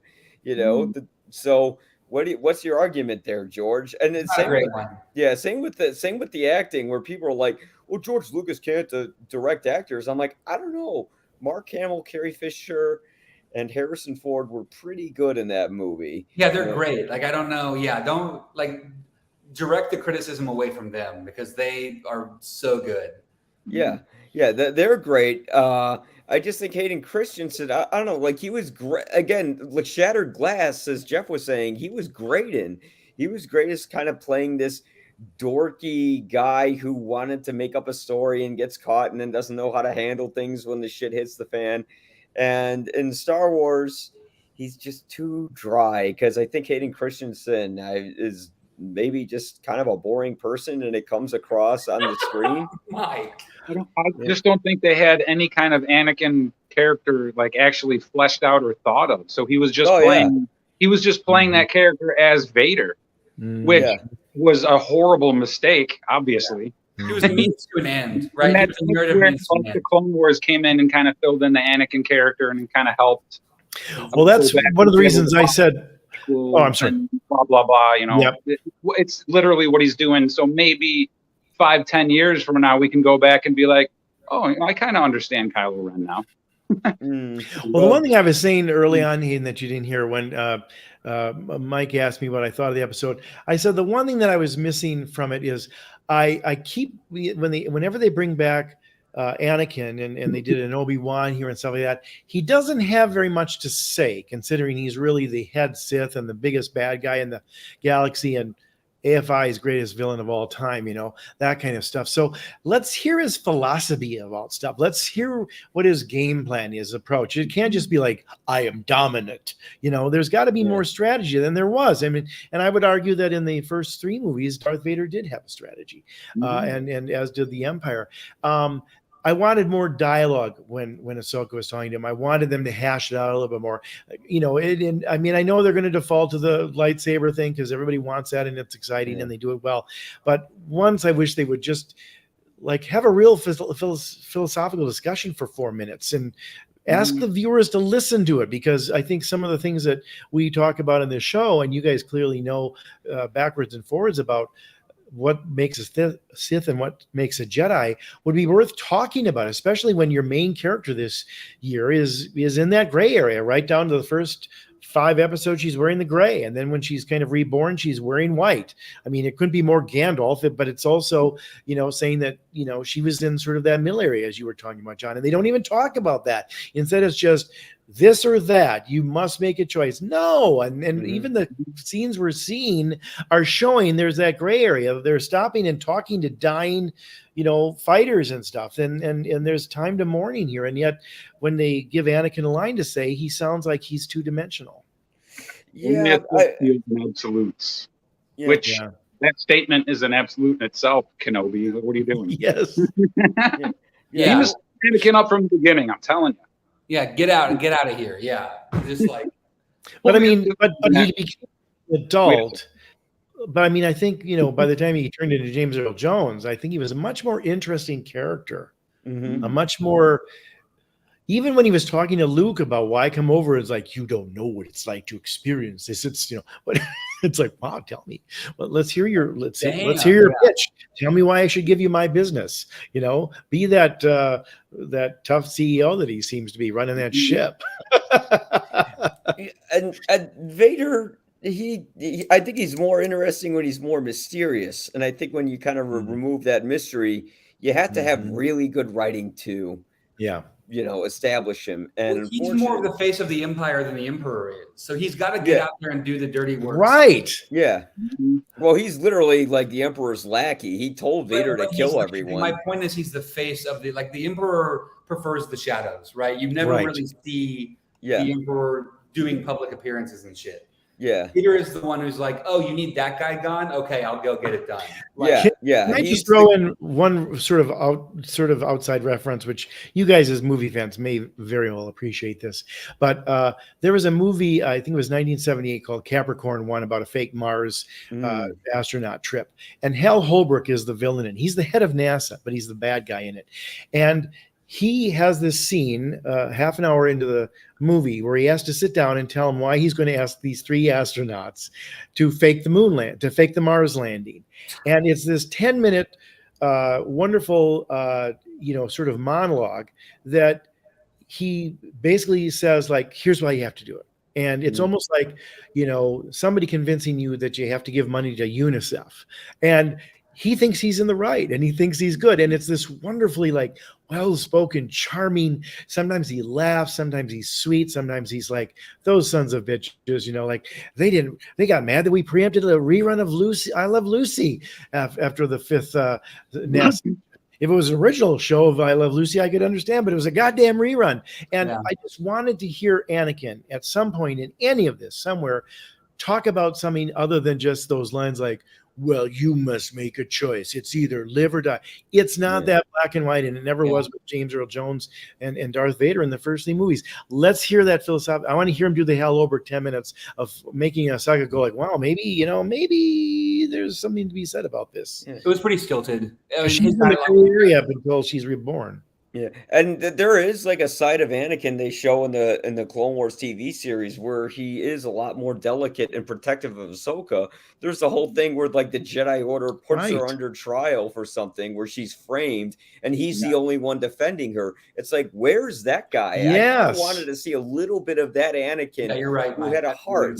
A: so what's your argument there, George? And it's same with the acting, where people are like, well, George Lucas can't direct actors. I'm like, I don't know. Mark Hamill, Carrie Fisher, and Harrison Ford were pretty good in that movie.
D: Yeah, they're great. Like, I don't know. Yeah, don't direct the criticism away from them, because they are so good.
A: Yeah, they're great. I just think Hayden Christensen, I don't know, like, he was great. Again, like Shattered Glass, as Jeff was saying, he was great as kind of playing this dorky guy who wanted to make up a story and gets caught and then doesn't know how to handle things when the shit hits the fan. And in Star Wars, he's just too dry, because I think Hayden Christensen is maybe just kind of a boring person, and it comes across on the screen.
D: Mike.
C: I just don't think they had any kind of Anakin character like actually fleshed out or thought of. So he was just playing that character as Vader, which was a horrible mistake, obviously.
D: It was a means to an end, right?
C: And that's where the Clone Wars came in and kind of filled in the Anakin character and kind of helped.
B: Well, that's one of the reasons I said. Oh, I'm sorry.
C: Blah blah blah. It's literally what he's doing. So maybe 5-10 years from now, we can go back and be like, oh, I kind of understand Kylo Ren now.
B: Well, the one thing I was saying early on, Hayden, that you didn't hear when Mike asked me what I thought of the episode, I said the one thing that I was missing from it is I keep whenever they bring back Anakin and they did an Obi-Wan here and stuff like that, he doesn't have very much to say, considering he's really the head Sith and the biggest bad guy in the galaxy and AFI's greatest villain of all time, that kind of stuff. So let's hear his philosophy of all stuff. Let's hear what his game plan is, approach. It can't just be like, I am dominant. There's got to be more strategy than there was. I mean, and I would argue that in the first 3 movies, Darth Vader did have a strategy, and as did the Empire. I wanted more dialogue when Ahsoka was talking to him. I wanted them to hash it out a little bit more. I mean, I know they're going to default to the lightsaber thing because everybody wants that and it's exciting and they do it well. But once I wish they would just have a real philosophical discussion for 4 minutes and ask the viewers to listen to it, because I think some of the things that we talk about in this show, and you guys clearly know backwards and forwards about what makes a Sith and what makes a Jedi, would be worth talking about, especially when your main character this year is in that gray area, right down to the first 5 episodes. She's wearing the gray, and then when she's kind of reborn, she's wearing white. I mean, it couldn't be more Gandalf, but it's also, saying that, she was in sort of that middle area, as you were talking about, John, and they don't even talk about that. Instead, it's just this or that. You must make a choice. No. And even the scenes we're seeing are showing there's that gray area. They're stopping and talking to dying, fighters and stuff. And there's time to mourning here. And yet when they give Anakin a line to say, he sounds like he's 2-dimensional.
A: Yeah,
C: Fields and absolutes.
A: yeah.
C: Which that statement is an absolute in itself, Kenobi. What are you doing?
B: Yes.
A: Yeah.
C: He
D: Yeah.
C: was Anakin up from the beginning. I'm telling you.
D: Yeah, get out of here. Yeah, just like.
B: But I mean, but he became an adult. But I mean, I think, by the time he turned into James Earl Jones, I think he was a much more interesting character.
A: Mhm.
B: A much more, even when he was talking to Luke about why come over, it's like, you don't know what it's like to experience this. It's, but it's like, wow, tell me. Well, let's hear your pitch. Tell me why I should give you my business. Be that tough CEO that he seems to be running that ship.
A: And Vader, I think he's more interesting when he's more mysterious. And I think when you kind of remove that mystery, you have to have really good writing to, establish him. And
D: he's more of the face of the Empire than the Emperor is. So he's got to get out there and do the dirty work.
B: Right.
A: Yeah. Well, he's literally like the Emperor's lackey. He told Vader to kill everyone.
D: My point is, he's the face of the Emperor prefers the shadows, right? You never really see the Emperor doing public appearances and shit.
A: Yeah.
D: Peter is the one who's like, oh, you need that guy gone? Okay, I'll go get it done.
B: Can I just throw in one sort of outside reference, which you guys as movie fans may very well appreciate this. But there was a movie, I think it was 1978, called Capricorn 1 about a fake Mars astronaut trip. And Hal Holbrook is the villain, and he's the head of NASA, but he's the bad guy in it. And he has this scene half an hour into the movie where he has to sit down and tell him why he's going to ask these 3 astronauts to fake the Mars landing. And it's this 10-minute wonderful sort of monologue that he basically says, like, here's why you have to do it. And it's almost like, somebody convincing you that you have to give money to UNICEF. And he thinks he's in the right, and he thinks he's good. And it's this wonderfully, like, well-spoken, charming, sometimes he laughs, sometimes he's sweet, sometimes he's like, those sons of bitches, like they got mad that we preempted a rerun of Lucy, I Love Lucy after the 5th NASA. If it was an original show of I Love Lucy, I could understand, but it was a goddamn rerun. And I just wanted to hear Anakin at some point in any of this, somewhere, talk about something other than just those lines like, well, you must make a choice. It's either live or die. It's not that black and white, and it never was with James Earl Jones and Darth Vader in the first 3 movies. Let's hear that philosophy. I want to hear him do the Hal Holbrook 10 minutes of making Ahsoka go like, wow, maybe there's something to be said about this.
D: It was pretty stilted.
B: She's in the gray area up until she's reborn.
A: Yeah, and there is like a side of Anakin they show in the Clone Wars TV series where he is a lot more delicate and protective of Ahsoka. There's the whole thing where like the Jedi Order puts her under trial for something where she's framed, and he's the only one defending her. It's like, where's that guy?
B: Yes.
A: I wanted to see a little bit of that Anakin.
D: Yeah, you're right,
A: who had a heart,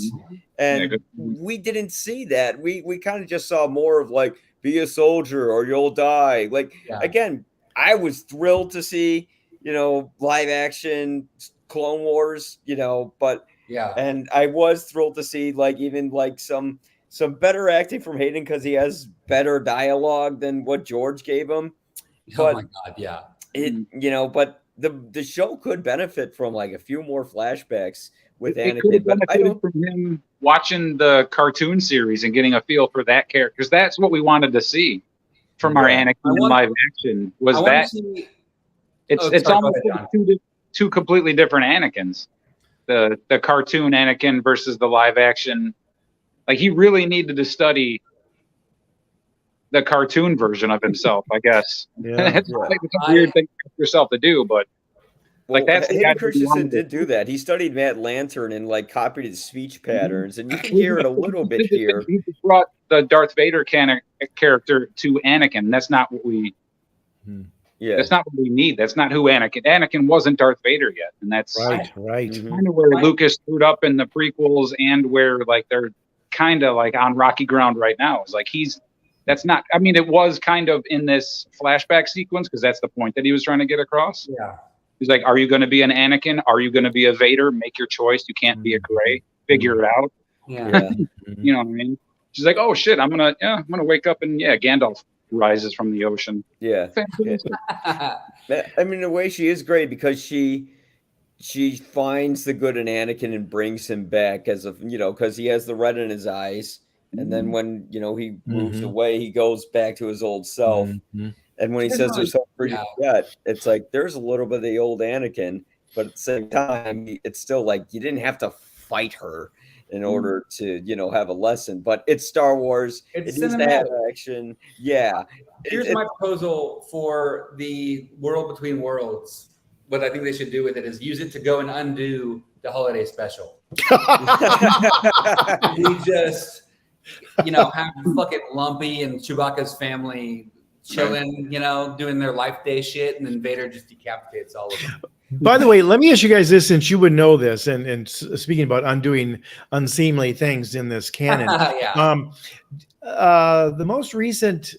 A: and we didn't see that. We kind of just saw more of like, be a soldier or you'll die. Like again. I was thrilled to see, live action Clone Wars, but and I was thrilled to see like even like some better acting from Hayden because he has better dialogue than what George gave him. But
D: oh my God, yeah.
A: But the show could benefit from like a few more flashbacks with
C: Anakin.
A: Anakin. But I don't
C: from him watching the cartoon series and getting a feel for that character, because that's what we wanted to see. From our Anakin in live action was that it's almost two completely different Anakins. The cartoon Anakin versus the live action. Like he really needed to study the cartoon version of himself, I guess. It's a weird thing for yourself to do, but that's
A: Hayden Christensen did do that. He studied Matt Lantern and like copied his speech patterns, and you can hear it a little bit here.
C: He brought the Darth Vader character to Anakin. That's not what we. That's not what we need. That's not who Anakin wasn't Darth Vader yet, and that's
B: right.
C: Kind of where Lucas screwed up in the prequels, and where like they're kind of like on rocky ground right now. It's like that's not. I mean, it was kind of in this flashback sequence because that's the point that he was trying to get across.
D: Yeah.
C: He's like, are you going to be an Anakin? Are you going to be a Vader? Make your choice. You can't be a gray. Figure it out.
D: Yeah.
C: You know what I mean? She's like, oh shit, I'm gonna wake up and Gandalf rises from the ocean.
A: Yeah. I mean, in a way, she is great because she she finds the good in Anakin and brings him back as a because he has the red in his eyes, and then when he moves
B: Mhm.
A: away, he goes back to his old self.
B: Mhm.
A: And when he
D: She doesn't
A: says
D: really-
A: there's something for you
D: yeah.
A: to forget, it's like there's a little bit of the old Anakin, but at the same time, it's still like you didn't have to fight her in order to have a lesson. But it's Star Wars.
D: It's
A: It needs to have
D: cinematic.
A: action. Yeah.
D: Here's my proposal for the World Between Worlds. What I think they should do with it is use it to go and undo the holiday special. We just, have fucking Lumpy and Chewbacca's family chilling, doing their life day shit, and then Vader just decapitates all of them.
B: By the way, let me ask you guys this, since you would know this, and speaking about undoing unseemly things in this canon,
D: Yeah.
B: the most recent,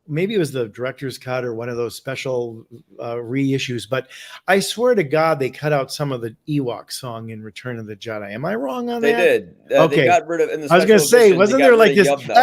B: maybe it was the director's cut or one of those special reissues, but I swear to God, they cut out some of the Ewok song in Return of the Jedi. Am I wrong on
A: They
B: that?
A: did.
B: Okay.
A: They got rid of in the
B: I was
A: special
B: going to say,
A: edition, they
B: wasn't
A: got
B: there
A: rid
B: like
A: of
B: this?
A: Yub Nub.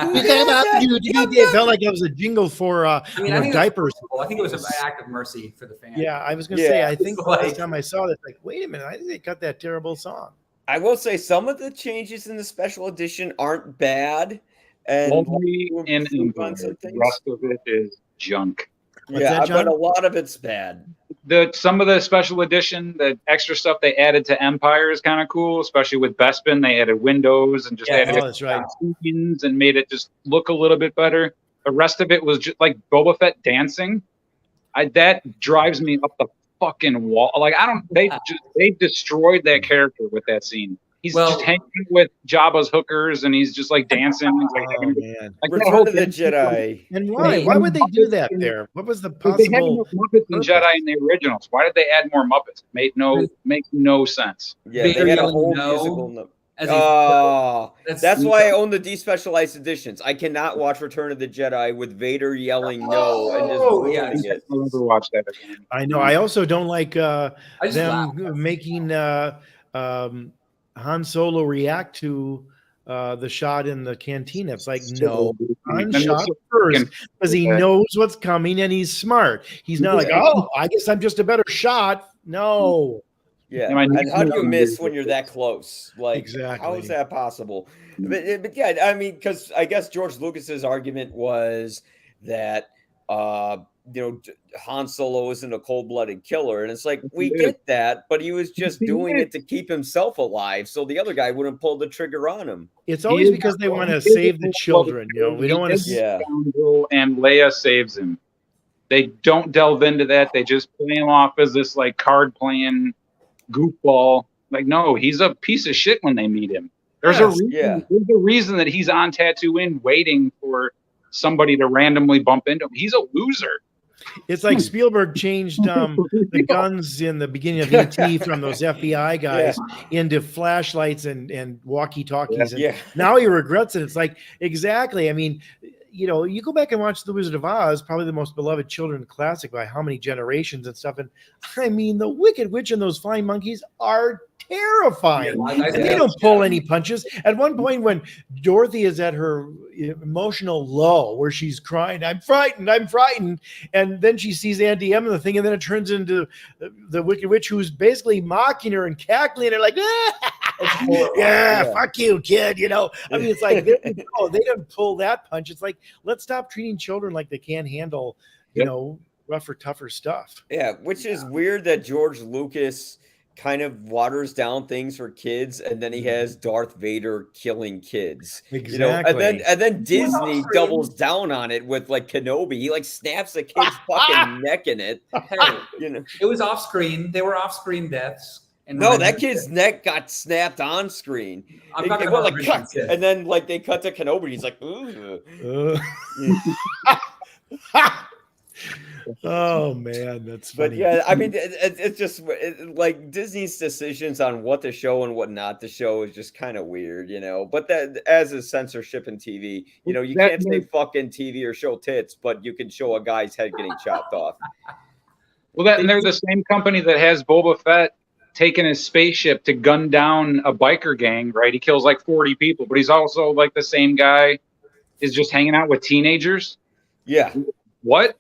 B: It felt like it was a jingle for
D: I think
B: diapers.
D: I think it was an act of mercy for the fans.
B: Yeah, I was going to
A: Yeah.
B: say, I think the
D: Like-
B: last time I saw this, like, wait a minute, I think they cut that terrible song.
A: I will say some of the changes in the special edition aren't bad, and
C: Only in
A: improve on
C: Empire.
A: some
C: The
A: things.
C: rest of it is junk.
B: What's
A: Yeah,
B: that, John?
A: but a lot of it's bad.
C: Some of the special edition, the extra stuff they added to Empire is kind of cool, especially with Bespin. They added windows and just
D: Yeah,
C: added
B: Oh, that's right.
C: scenes and made it just look a little bit better. The rest of it was just like Boba Fett dancing. That drives me up the fucking wall. Like they destroyed that character with that scene. He's just hanging with Jabba's hookers and he's just like dancing. He's like,
B: Oh, man.
C: like that
A: Return
C: whole
A: of the
C: dance-
A: Jedi.
B: And why? Why would they do that there? What was the
C: Because they had
B: possible?
C: more Muppets than
B: purpose?
C: Jedi in the originals. Why did they add more Muppets? Makes no sense.
A: Yeah,
D: Vader
A: they had a
D: yelling
A: whole
D: no
A: musical.
D: as he-
A: Oh,
D: That's-
A: that's why I own the despecialized editions. I cannot watch Return of the Jedi with Vader yelling no and just
D: Oh,
A: ruining
D: yes.
A: it.
C: I'll never watch that again.
B: I know. I also don't like
D: I just laugh.
B: them making Han Solo react to the shot in the cantina. It's like, no, Han
C: And
B: shot
C: it's-
B: first because he
C: Yeah.
B: knows what's coming and he's smart. He's not like, oh, I guess I'm just a better shot. No.
A: Yeah,
C: Yeah, my
A: and how do you
C: niece-
A: miss when you're that close? Like, how
B: Exactly.
A: is that possible? But yeah, I mean, because I guess George Lucas's argument was that Han Solo isn't a cold-blooded killer, and it's like we
C: He is.
A: get that, but he was just
C: He
A: doing
C: is.
A: it to keep himself alive, so the other guy wouldn't pull the trigger on him.
B: It's always
C: is-
B: because they want to
C: he is
B: save
C: a
B: the
C: cold-blooded
B: children. You know,
C: killer.
B: we don't
C: He
B: want
C: is
B: to.
C: a
A: Yeah.
C: scoundrel, and Leia saves him. They don't delve into that. They just play him off as this like card playing goofball. Like, no, he's a piece of shit when they meet him. There's a
B: Yes,
C: reason.
A: yeah.
C: There's a reason that he's on Tatooine waiting for somebody to randomly bump into him. He's a loser.
B: It's like Spielberg changed the guns in the beginning of ET from those FBI guys into flashlights and walkie-talkies. And
A: Yeah.
B: now he regrets it. It's like, exactly. I mean, you know, you go back and watch The Wizard of Oz, probably the most beloved children's classic by how many generations and stuff. And I mean, the Wicked Witch and those flying monkeys are terrifying.
D: Yeah, I
B: And
D: think
B: they don't pull any punches. At one point, when Dorothy is at her emotional low, where she's crying, I'm frightened, and then she sees Auntie Em and the thing, and then it turns into the Wicked Witch, who's basically mocking her and cackling, and like,
A: Yeah.
B: fuck you, kid. You know, I mean, it's like they didn't pull that punch. It's like, let's stop treating children like they can't handle, you
C: Yep.
B: know, rougher, tougher stuff.
A: Yeah, which is weird that George Lucas kind of waters down things for kids, and then he has Darth Vader killing kids. You know,
B: Exactly.
A: and then Disney
D: off-screen.
A: doubles down on it with like Kenobi. He like snaps the kid's fucking neck in it.
D: Hey,
A: You know,
D: it was off screen. They were off screen deaths. And
A: no, that kid's neck got snapped on screen.
D: I'm
A: It
D: talking
A: went
D: about
A: like
D: original
A: cut,
D: Sith.
A: and then like they cut to Kenobi. He's like, ooh.
B: Oh man, that's
A: But
B: funny.
A: yeah, I mean, it's just like Disney's decisions on what to show and what not to show is just kind of weird, you know. But that as a censorship in TV, you know, you
C: That
A: can't say fucking TV or show tits, but you can show a guy's head getting chopped off.
C: Well, and they're the same company that has Boba Fett taking his spaceship to gun down a biker gang, right? He kills like 40 people, but he's also like the same guy is just hanging out with teenagers.
A: Yeah,
C: What?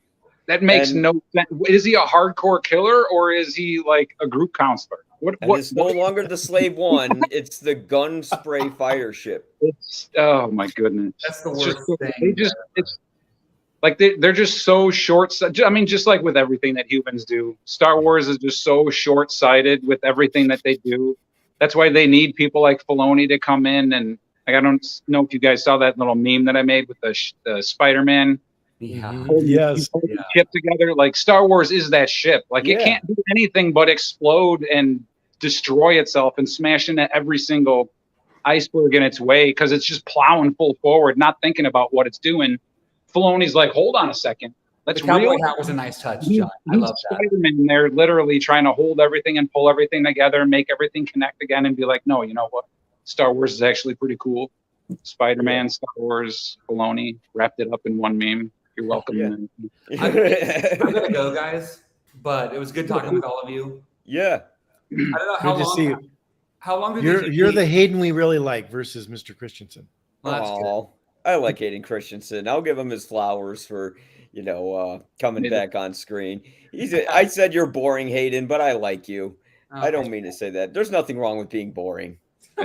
C: That makes
A: And-
C: no sense. Is he a hardcore killer or is he like a group counselor?
A: And it's no longer the Slave One; it's the gun spray fighter ship.
C: It's oh my goodness.
D: That's the
C: It's
D: worst
C: just-
D: thing.
C: They just it's like they're just so short. I mean, just like with everything that humans do, Star Wars is just so short sighted with everything that they do. That's why they need people like Filoni to come in and like, I don't know if you guys saw that little meme that I made with the Spider-Man.
D: Yeah.
B: Yes.
C: Holding the ship together. Like Star Wars is that ship. Like it
A: Yeah.
C: can't do anything but explode and destroy itself and smash into every single iceberg in its way because it's just plowing full forward, not thinking about what it's doing. Filoni's like, hold on a second.
D: The
C: Let's
D: cowboy
C: real.
D: hat was a nice touch, John. I love that.
C: Spider-Man. They're literally trying to hold everything and pull everything together and make everything connect again and be like, no, you know what? Star Wars is actually pretty cool. Spider-Man, Star Wars, Filoni wrapped it up in one meme. You're welcome.
D: I'm gonna go, guys. But it was good talking with all of you.
A: Yeah.
D: I don't know how
B: Good to
D: long.
B: see you.
D: How long did
B: You're the Hayden we really like versus Mr. Christensen.
D: Well, that's good.
A: Aw, I like Hayden Christensen. I'll give him his flowers for, coming back on screen. I said you're boring, Hayden, but I like you. I
D: Okay.
A: don't mean to say that. There's nothing wrong with being boring.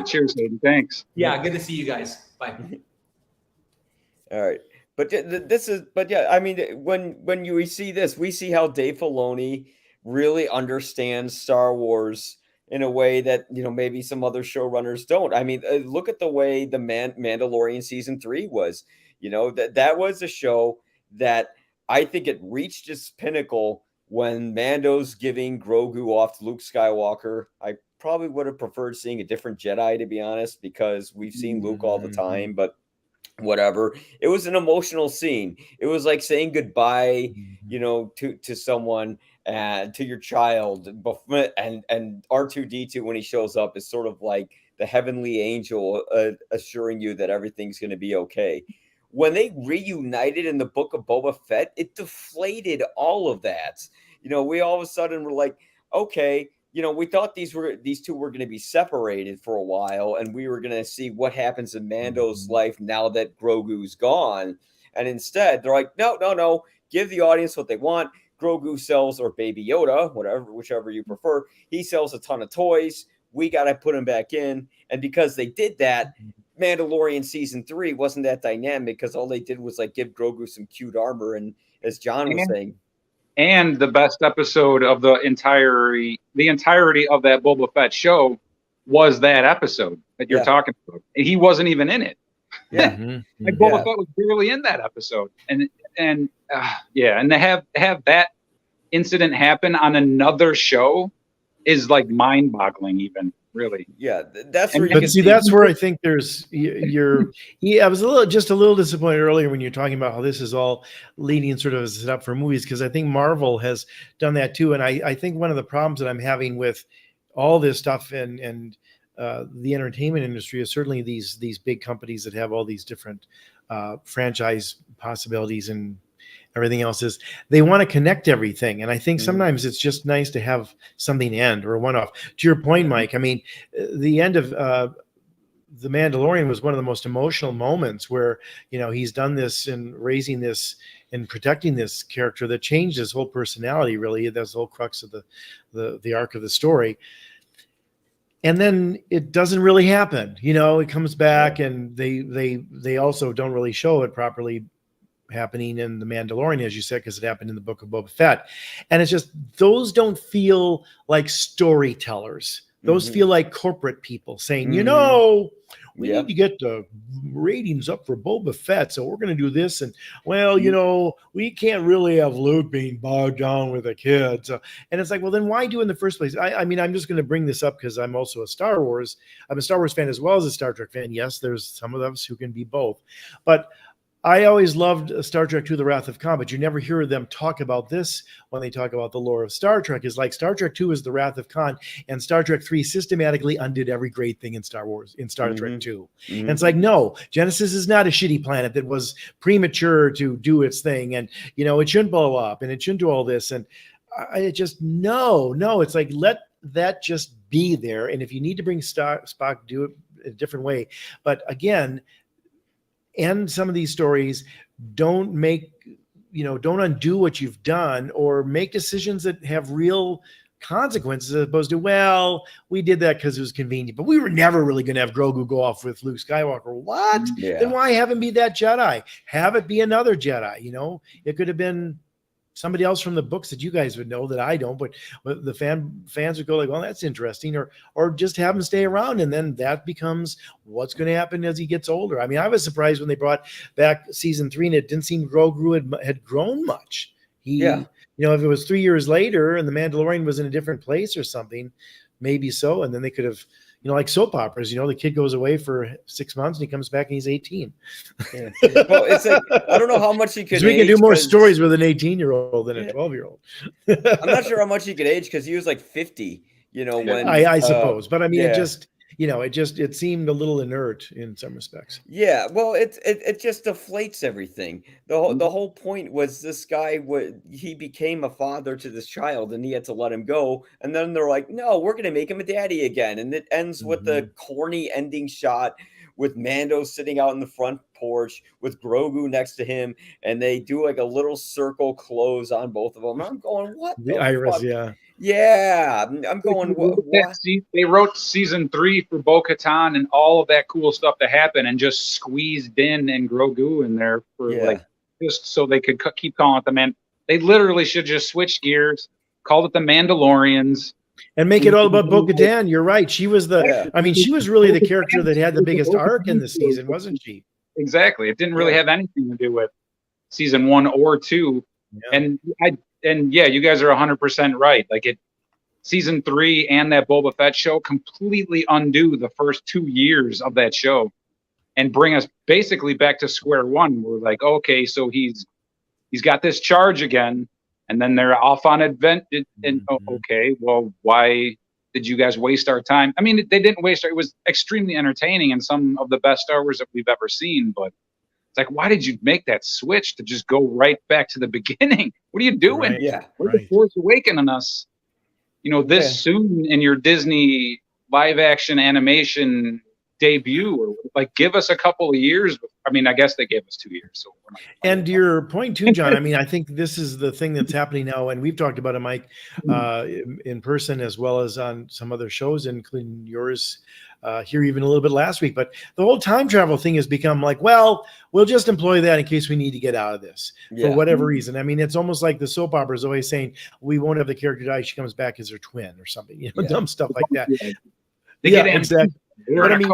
C: Cheers, Hayden. Thanks.
D: Yeah, good to see you guys. Bye.
A: All right. But I mean, when we see this, we see how Dave Filoni really understands Star Wars in a way that, maybe some other showrunners don't. I mean, look at the way the Mandalorian season 3 was. That was a show that I think it reached its pinnacle when Mando's giving Grogu off to Luke Skywalker. I probably would have preferred seeing a different Jedi, to be honest, because we've seen Luke all the time, but whatever. It was an emotional scene. It was like saying goodbye, to someone, to your child. And R2D2, when he shows up, is sort of like the heavenly angel assuring you that everything's going to be okay. When they reunited in the Book of Boba Fett, it deflated all of that. We all of a sudden were like, okay, we thought these two were going to be separated for a while, and we were going to see what happens in Mando's life now that Grogu's gone. And instead, they're like, no, give the audience what they want. Grogu sells, or Baby Yoda, whichever you prefer. He sells a ton of toys. We got to put him back in. And because they did that, Mandalorian season 3 wasn't that dynamic because all they did was like give Grogu some cute armor. And as John was saying,
C: and the best episode of the entirety of that Boba Fett show was that episode that you're talking about. He wasn't even in it.
A: Yeah.
C: Like Boba Fett was barely in that episode. And to have that incident happen on another show is like mind-boggling, even, really.
A: Yeah, that's where
B: But see, that's where I think there's I was just a little disappointed earlier when you're talking about how this is all leading sort of as set up for movies, because I think Marvel has done that too. And I think one of the problems that I'm having with all this stuff and the entertainment industry is certainly these big companies that have all these different franchise possibilities and everything else, is they want to connect everything. And I think sometimes it's just nice to have something end or a one-off. To your point, Mike, I mean, the end of The Mandalorian was one of the most emotional moments where, he's done this and raising this and protecting this character that changed his whole personality, really. That's the whole crux of the arc of the story. And then it doesn't really happen. It comes back, and they also don't really show it properly happening in The Mandalorian, as you said, because it happened in the Book of Boba Fett. And it's just, those don't feel like storytellers. Those feel like corporate people saying, we need to get the ratings up for Boba Fett, so we're going to do this. And, we can't really have Luke being bogged down with a kid. So, and it's like, well, then why do in the first place? I mean, I'm just going to bring this up because I'm also I'm a Star Wars fan as well as a Star Trek fan. Yes, there's some of us who can be both. But I always loved Star Trek II: The Wrath of Khan, but you never hear them talk about this when they talk about the lore of Star Trek. Is like Star Trek II is the Wrath of Khan, and Star Trek III systematically undid every great thing in Star Trek II. And it's like, no, Genesis is not a shitty planet that was premature to do its thing, and it shouldn't blow up, and it shouldn't do all this. And I just no, it's like, let that just be there. And if you need to bring Spock, do it a different way. But again, and some of these stories don't make don't undo what you've done, or make decisions that have real consequences, as opposed to, well, we did that because it was convenient, but we were never really going to have Grogu go off with Luke Skywalker. What?
A: Yeah.
B: Then why have him be that Jedi? Have it be another Jedi. It could have been somebody else from the books that you guys would know that I don't, but the fans would go like, well, that's interesting, or just have him stay around, and then that becomes what's going to happen as he gets older. I mean, I was surprised when they brought back season 3, and it didn't seem Grogu had grown much. If it was 3 years later and the Mandalorian was in a different place or something, maybe so, and then they could have, like soap operas, the kid goes away for 6 months and he comes back and he's 18.
A: Yeah. Well, it's like, I don't know how much he could
B: we can do more
A: 'cause-
B: stories with an 18-year-old than a 12-year-old.
A: I'm not sure how much he could age because he was like 50, when
B: I suppose, but I mean,
A: yeah.
B: it seemed a little inert in some respects.
A: Yeah, well, it just deflates everything. The whole point was this guy he became a father to this child, and he had to let him go. And then they're like, "No, we're gonna make him a daddy again." And it ends with the corny ending shot with Mando sitting out in the front porch with Grogu next to him, and they do like a little circle close on both of them. And I'm going, "What
B: The
A: the
B: iris,
A: fuck?"
B: yeah.
A: Yeah, I'm going. What?
C: They wrote season 3 for Bo-Katan and all of that cool stuff to happen, and just squeezed in and Grogu in there for just so they could keep calling it the man. They literally should just switch gears, called it the Mandalorians,
B: and make it all about Bo-Katan. You're right. She was she was really the character that had the biggest arc in the season, wasn't she?
C: Exactly. It didn't really have anything to do with season 1 or 2. Yeah. And you guys are 100% right. Like season 3 and that Boba Fett show completely undo the first 2 years of that show and bring us basically back to square one. We're like, okay, so he's got this charge again, and then they're off on adventure. And okay, well, why did you guys waste our time? I mean, they didn't waste it was extremely entertaining and some of the best Star Wars that we've ever seen, but it's like, why did you make that switch to just go right back to the beginning? What are you doing?
B: Right.
A: Yeah.
C: Where's the Force Awakening us? This soon in your Disney live action animation debut, or like give us a couple of years. I mean, I guess they gave us 2 years. So
B: and to your point too, John, I mean, I think this is the thing that's happening now, and we've talked about it, Mike, in person as well as on some other shows, including yours here even a little bit last week. But the whole time travel thing has become like, well, we'll just employ that in case we need to get out of this for whatever reason. I mean, it's almost like the soap opera is always saying, we won't have the character die. She comes back as her twin or something, dumb stuff like that. Exactly. But I mean,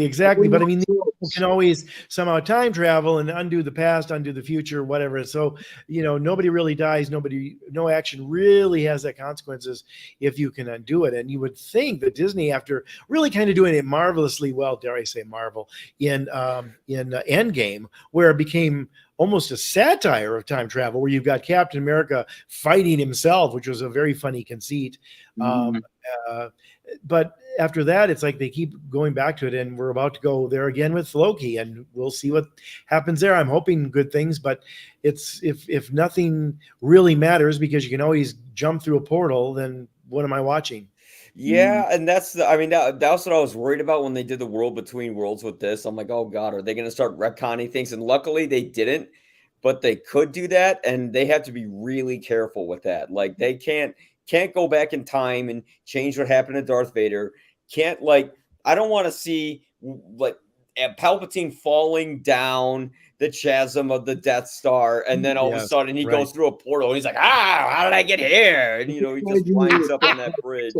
B: exactly. But I mean, people can always somehow time travel and undo the past, undo the future, whatever. So, nobody really dies. No action really has that consequences if you can undo it. And you would think that Disney, after really kind of doing it marvelously well, dare I say Marvel, in Endgame, where it became almost a satire of time travel, where you've got Captain America fighting himself, which was a very funny conceit. But after that, it's like they keep going back to it, and we're about to go there again with Loki, and we'll see what happens there. I'm hoping good things, but it's if nothing really matters because you can always jump through a portal, then what am I watching?
A: Yeah, and that's that's what I was worried about when they did the World Between Worlds with this. I'm like, oh God, are they going to start retconning things? And luckily they didn't, but they could do that, and they have to be really careful with that. Like they can't go back in time and change what happened to Darth Vader. I don't want to see like Palpatine falling down the chasm of the Death Star, and then all of a sudden he goes through a portal, and he's like, how did I get here? And he just winds up on that bridge.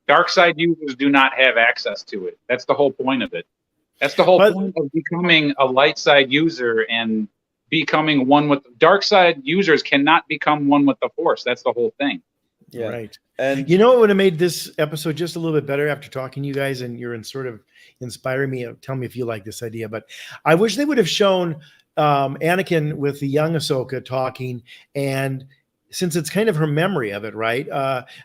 C: Dark side users do not have access to it. That's the whole point of it. That's the whole point of becoming a light side user and becoming one with dark side users cannot become one with the Force. That's the whole thing.
A: Yeah.
B: Right.
A: And
B: what would have made this episode just a little bit better after talking to you guys, and you're sort of inspiring me. Tell me if you like this idea, but I wish they would have shown Anakin with the young Ahsoka talking, and since it's kind of her memory of it, right?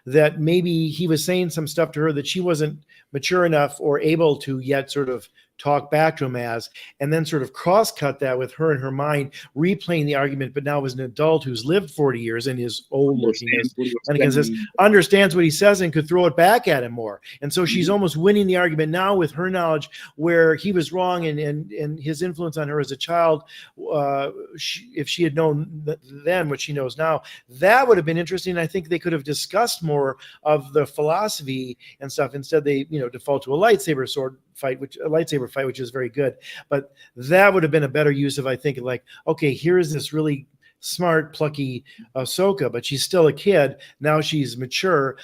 B: That maybe he was saying some stuff to her that she wasn't mature enough or able to yet sort of talk back to him as, and then sort of cross-cut that with her in her mind replaying the argument, but now as an adult who's lived 40 years and is old looking, as Anakin says, understands what he says and could throw it back at him more. And so she's almost winning the argument now with her knowledge where he was wrong, and his influence on her as a child, if she had known then what she knows now, that would have been interesting. I think they could have discussed more of the philosophy and stuff. Instead, they default to a lightsaber fight, which is very good. But that would have been a better use of, I think, like, okay, here's this really smart, plucky Ahsoka, but she's still a kid. Now she's mature.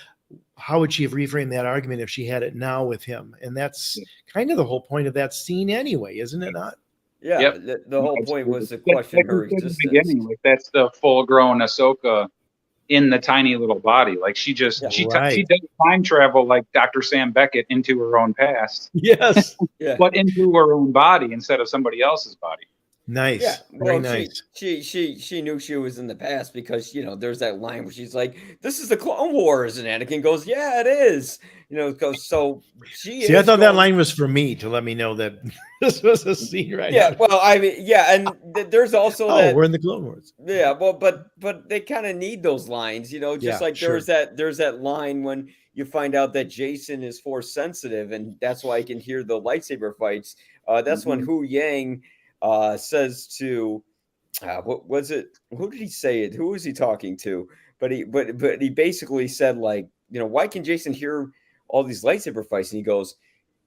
B: How would she have reframed that argument if she had it now with him? And that's kind of the whole point of that scene anyway, isn't it not?
A: Yeah,
C: Yep.
A: the whole point was to question her existence.
C: Like, that's the full-grown Ahsoka in the tiny little body. Like she does time travel like Dr. Sam Beckett into her own past.
B: Yes.
A: Yeah.
C: But into her own body instead of somebody else's body.
B: Nice.
A: Yeah.
B: Very nice.
A: She knew she was in the past because, there's that line where she's like, "This is the Clone Wars," and Anakin goes, "Yeah, it is." So she.
B: See, I thought that line was for me to let me know that this was a scene right now.
A: Well, I mean, yeah, and there's also that
B: we're in the Clone Wars.
A: Yeah, well, but they kind of need those lines, just like
B: sure.
A: there's that line when you find out that Jason is Force sensitive, and that's why he can hear the lightsaber fights. That's when Hu Yang says to what was it? Who did he say it? Who was he talking to? But he basically said, like, why can Jason hear all these lightsaber fights? And he goes,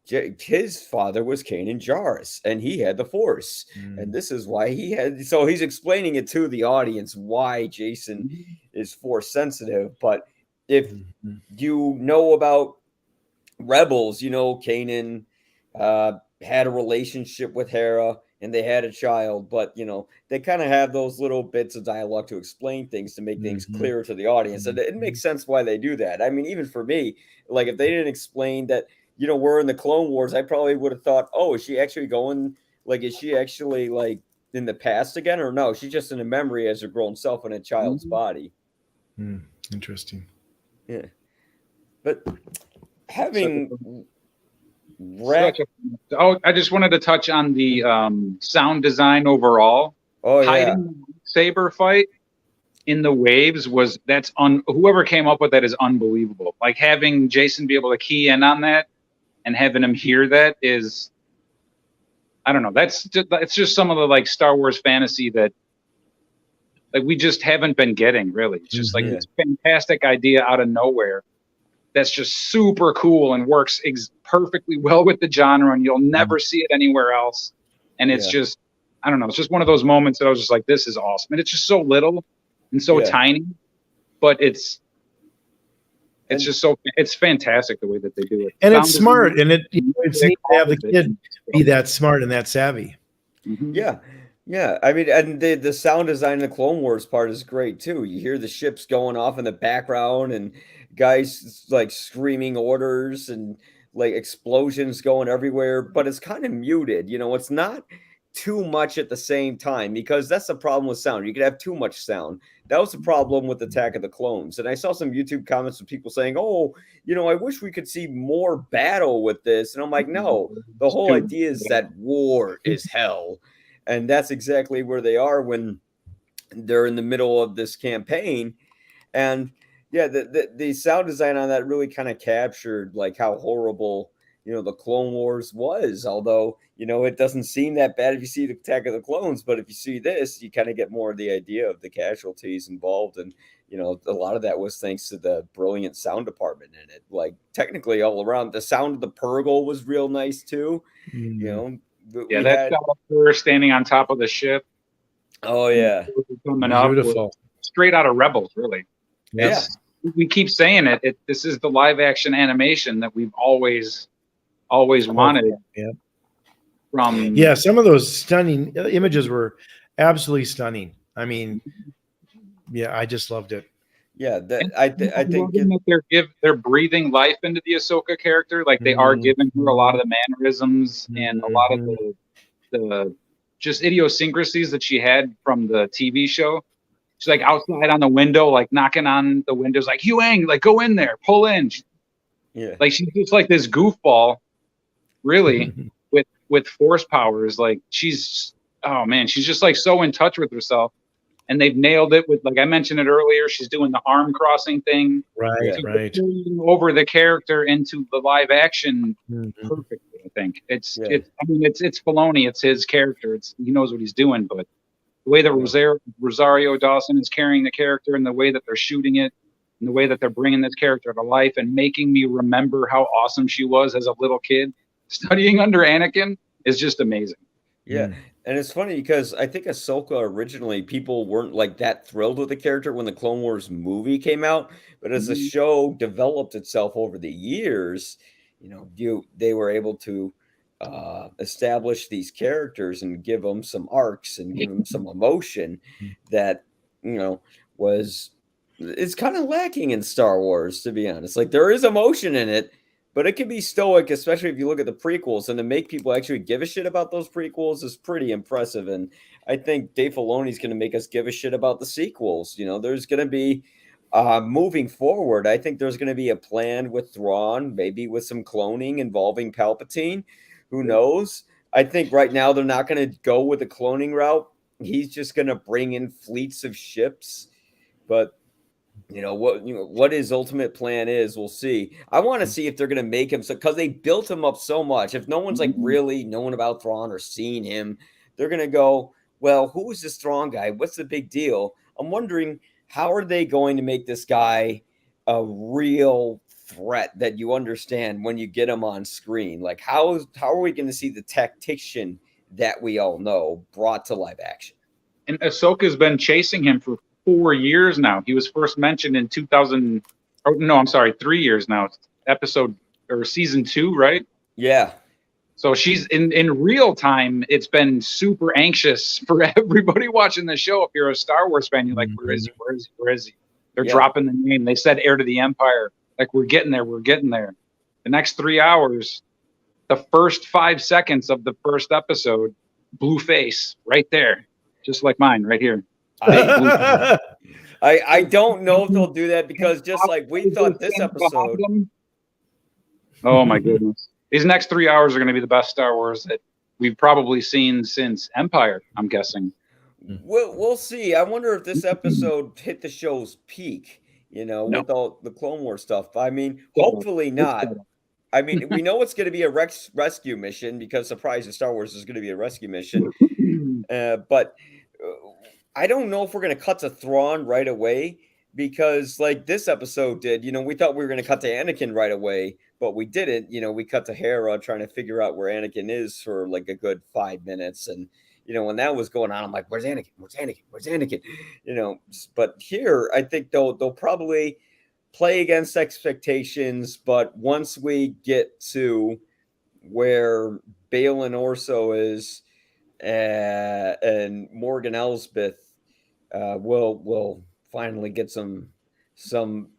A: his father was Kanan Jarrus, and he had the Force, and this is why he had. So he's explaining it to the audience why Jason is Force sensitive. But if you know about Rebels, Kanan had a relationship with Hera, and they had a child, but they kind of have those little bits of dialogue to explain things, to make things clearer to the audience, and it makes sense why they do that. I mean, even for me, like, if they didn't explain that, we're in the Clone Wars, I probably would have thought, oh, is she actually going, like, is she actually, like, in the past again, or no, she's just in a memory as a grown self in a child's body.
B: Interesting.
A: Yeah, but having
C: I just wanted to touch on the sound design overall.
A: Oh, yeah.
C: Hiding the saber fight in the waves whoever came up with that is unbelievable. Like, having Jason be able to key in on that and having him hear that is, I don't know. It's just some of the, like, Star Wars fantasy that, like, we just haven't been getting, really. It's just like this fantastic idea out of nowhere that's just super cool and works perfectly well with the genre, and you'll never see it anywhere else. And it's just, I don't know, it's just one of those moments that I was just like, this is awesome. And it's just so little and so tiny, but it's just it's fantastic the way that they do it.
B: And it's smart, and it's neat to have the kid be that smart and that savvy.
A: Yeah. I mean, and the sound design in the Clone Wars part is great too. You hear the ships going off in the background, and guys like screaming orders, and like explosions going everywhere, but it's kind of muted. It's not too much at the same time, because that's the problem with sound. You could have too much sound. That was the problem with Attack of the Clones. And I saw some YouTube comments of people saying, "Oh, I wish we could see more battle with this." And I'm like, no, the whole idea is that war is hell. And that's exactly where they are when they're in the middle of this campaign. And the sound design on that really kind of captured, like, how horrible, the Clone Wars was. Although, it doesn't seem that bad if you see the Attack of the Clones, but if you see this, you kind of get more of the idea of the casualties involved. And, a lot of that was thanks to the brilliant sound department in it. Like, technically all around, the sound of the Purrgil was real nice too.
C: That shot of her standing on top of the ship.
A: Oh yeah,
C: coming up,
B: beautiful,
C: straight out of Rebels, really.
A: Yeah,
C: we keep saying it. This is the live action animation that we've always wanted.
B: Yeah. Some of those stunning images were absolutely stunning. I mean, I just loved it.
A: Yeah, I think
C: that they're breathing life into the Ahsoka character. Like, they are giving her a lot of the mannerisms and a lot of the just idiosyncrasies that she had from the TV show. She's like outside on the window, like knocking on the windows, like, "Huang, like, go in there, pull in." Like, she's just like this goofball, really, with force powers. Like she's, oh man, she's just like so in touch with herself. And they've nailed it with, like I mentioned it earlier, she's doing the arm crossing thing.
B: Right,
A: Yeah.
B: right.
C: Over the character into the live action
B: Mhm.
C: perfectly. I think it's
A: Yeah.
C: it's Filoni. It's his character. He knows what he's doing. But the way that Rosario Dawson is carrying the character, and the way that they're shooting it, and the way that they're bringing this character to life, and making me remember how awesome she was as a little kid studying under Anakin is just amazing.
A: Yeah, and it's funny because I think Ahsoka originally people weren't like that thrilled with the character when the Clone Wars movie came out, but as the
C: Mhm.
A: show developed itself over the years, they were able to establish these characters and give them some arcs and give them some emotion that you know was it's kind of lacking in Star Wars, to be honest. Like there is emotion in it, but it can be stoic, especially if you look at the prequels. And to make people actually give a shit about those prequels is pretty impressive. And I think Dave Filoni is going to make us give a shit about the sequels. There's going to be moving forward. I think there's going to be a plan with Thrawn, maybe with some cloning involving Palpatine. Who knows? I think right now they're not going to go with the cloning route. He's just going to bring in fleets of ships. But what his ultimate plan is, we'll see. I want to see if they're going to make him so, because they built him up so much. If no one's like really knowing about Thrawn or seen him, they're going to go, well, who is this Thrawn guy? What's the big deal? I'm wondering, how are they going to make this guy a real threat that you understand when you get him on screen? Like how are we going to see the tactician that we all know brought to live action?
C: And Ahsoka's been chasing him for 4 years now. He was first mentioned in 2000. Oh no, I'm sorry, 3 years now. Episode or season 2, right?
A: Yeah.
C: So she's in real time. It's been super anxious for everybody watching the show. If you're a Star Wars fan, you're like, where is he? Where is he? Where is he? They're dropping the name. They said heir to the Empire. Like, we're getting there. We're getting there. The next 3 hours, the first 5 seconds of the first episode, blue face right there, just like mine right here.
A: I don't know if they'll do that because just like we thought this episode.
C: Oh my goodness. These next 3 hours are going to be the best Star Wars that we've probably seen since Empire, I'm guessing.
A: We'll see. I wonder if this episode hit the show's peak, with all the Clone Wars stuff. I mean, hopefully not. I mean, we know it's going to be a rescue mission because surprise, in Star Wars is going to be a rescue mission. But I don't know if we're going to cut to Thrawn right away because like this episode did, we thought we were going to cut to Anakin right away, but we didn't. We cut to Hera trying to figure out where Anakin is for like a good 5 minutes. And, when that was going on, I'm like, where's Anakin? Where's Anakin? Where's Anakin? But here I think they'll probably play against expectations. But once we get to where Balin Orso is and Morgan Elsbeth, we'll finally get some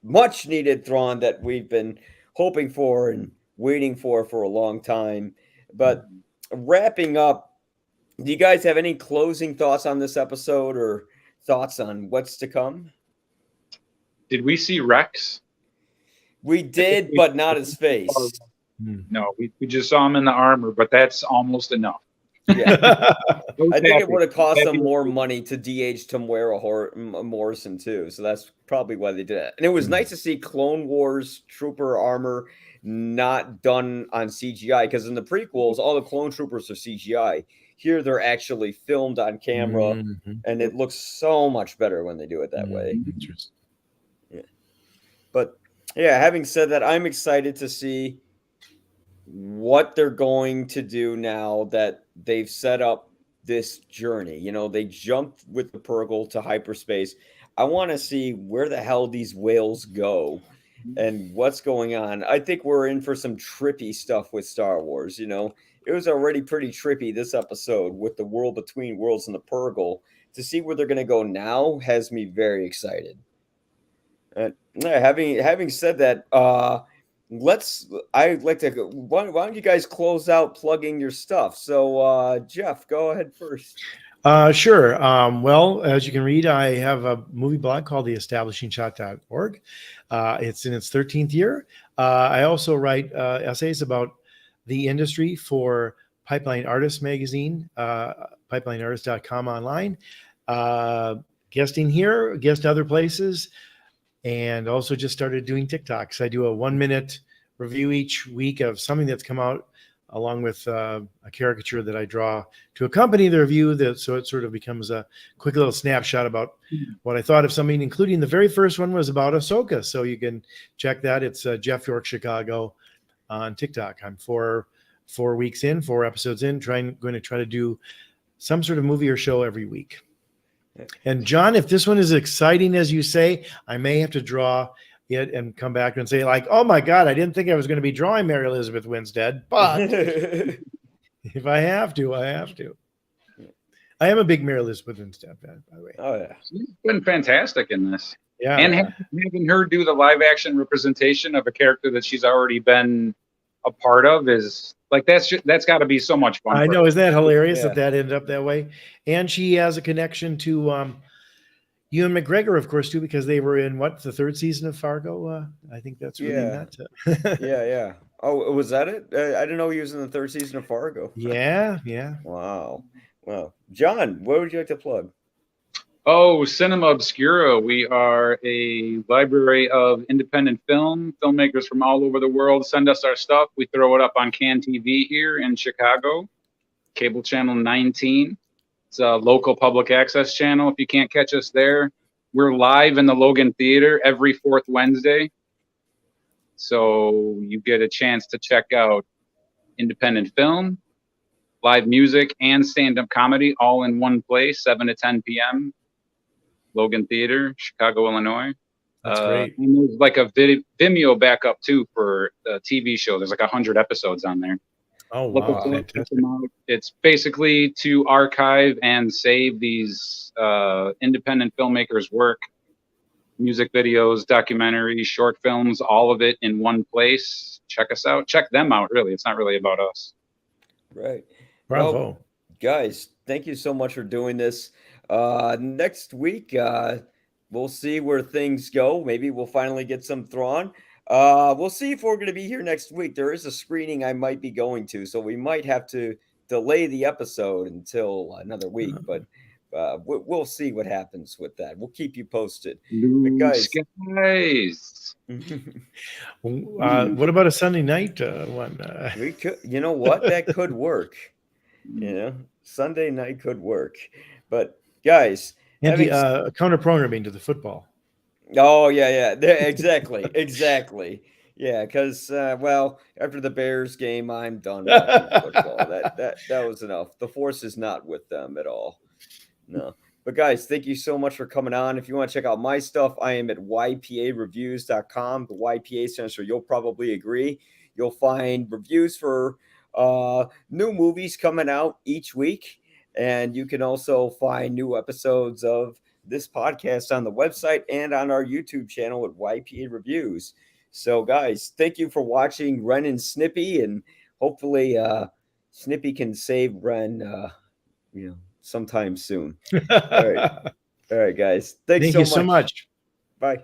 A: much needed Thrawn that we've been hoping for and waiting for a long time. But wrapping up, do you guys have any closing thoughts on this episode or thoughts on what's to come?
C: Did we see Rex?
A: We did, but not his face.
C: No, we just saw him in the armor, but that's almost enough.
A: Yeah. I think it would have cost them more money to DH Tamara Morrison too. So that's probably why they did it. And it was nice to see Clone Wars trooper armor not done on CGI because in the prequels, all the clone troopers are CGI. Here they're actually filmed on camera, and it looks so much better when they do it that way.
B: Interesting.
A: Yeah. But yeah, having said that, I'm excited to see what they're going to do now that they've set up this journey. They jumped with the Purrgil to hyperspace. I want to see where the hell these whales go and what's going on. I think we're in for some trippy stuff with Star Wars. It was already pretty trippy this episode with the world between worlds and the Purrgil. To see where they're going to go now has me very excited. Having said that, I'd like to. Why don't you guys close out plugging your stuff? So, Jeff, go ahead first.
B: Sure. Well, as you can read, I have a movie blog called theestablishingshot.org. It's in its 13th year. I also write essays about the industry for Pipeline Artist magazine, pipelineartist.com online, guesting here, guest other places, and also just started doing TikToks. I do a 1-minute review each week of something that's come out, along with a caricature that I draw to accompany the review, so it sort of becomes a quick little snapshot about what I thought of something, including the very first one was about Ahsoka. So you can check that. It's Jeff York Chicago on TikTok. I'm 4 weeks in, 4 episodes in, going to try to do some sort of movie or show every week. And John, if this one is exciting as you say, I may have to draw it and come back and say, like, oh my God, I didn't think I was going to be drawing Mary Elizabeth Winstead, but if I have to, I have to. I am a big Mary Elizabeth Winstead fan, by the way.
A: Oh yeah,
C: She's been fantastic in this.
B: Yeah.
C: And having her do the live action representation of a character that she's already been a part of is like, that's got to be so much fun.
B: I know, isn't that hilarious
A: Yeah.
B: that ended up that way? And she has a connection to Ewan McGregor, of course, too, because they were in the 3rd season of Fargo. I think that's really nuts.
A: yeah. Oh, was that it? I didn't know he was in the 3rd season of Fargo.
B: Yeah.
A: Wow. Well, John, what would you like to plug?
C: Oh, Cinema Obscura. We are a library of independent filmmakers from all over the world. Send us our stuff. We throw it up on Can TV here in Chicago, cable channel 19. It's a local public access channel. If you can't catch us there, we're live in the Logan Theater every 4th Wednesday. So you get a chance to check out independent film, live music, and stand-up comedy all in one place, 7 to 10 p.m. Logan Theater, Chicago, Illinois.
B: That's great.
C: And there's like a Vimeo backup too for the TV show. There's like 100 episodes on there.
B: Oh,
C: Look
B: wow.
C: at it. It's basically to archive and save these independent filmmakers' work, music videos, documentaries, short films, all of it in one place. Check us out. Check them out, really. It's not really about us.
A: Right.
B: Bravo.
A: Well, guys, thank you so much for doing this. Next week, we'll see where things go. Maybe we'll finally get some Thrawn. We'll see if we're going to be here next week. There is a screening I might be going to, so we might have to delay the episode until another week. But we'll see what happens with that. We'll keep you posted. But guys,
B: what about a Sunday night one?
A: we could. You know what? That could work. Sunday night could work. But guys,
B: Counter programming to the football.
A: Oh yeah, exactly. Yeah, because after the Bears game, I'm done watching football. That was enough. The force is not with them at all. No, but guys, thank you so much for coming on. If you want to check out my stuff, I am at ypareviews.com. The YPA stands for You'll Probably Agree. You'll find reviews for new movies coming out each week, and you can also find new episodes of this podcast on the website and on our YouTube channel at YPA Reviews. So, guys, thank you for watching Ren and Snippy, and hopefully Snippy can save Ren, sometime soon. All right, guys. Thank you so much.
B: Bye.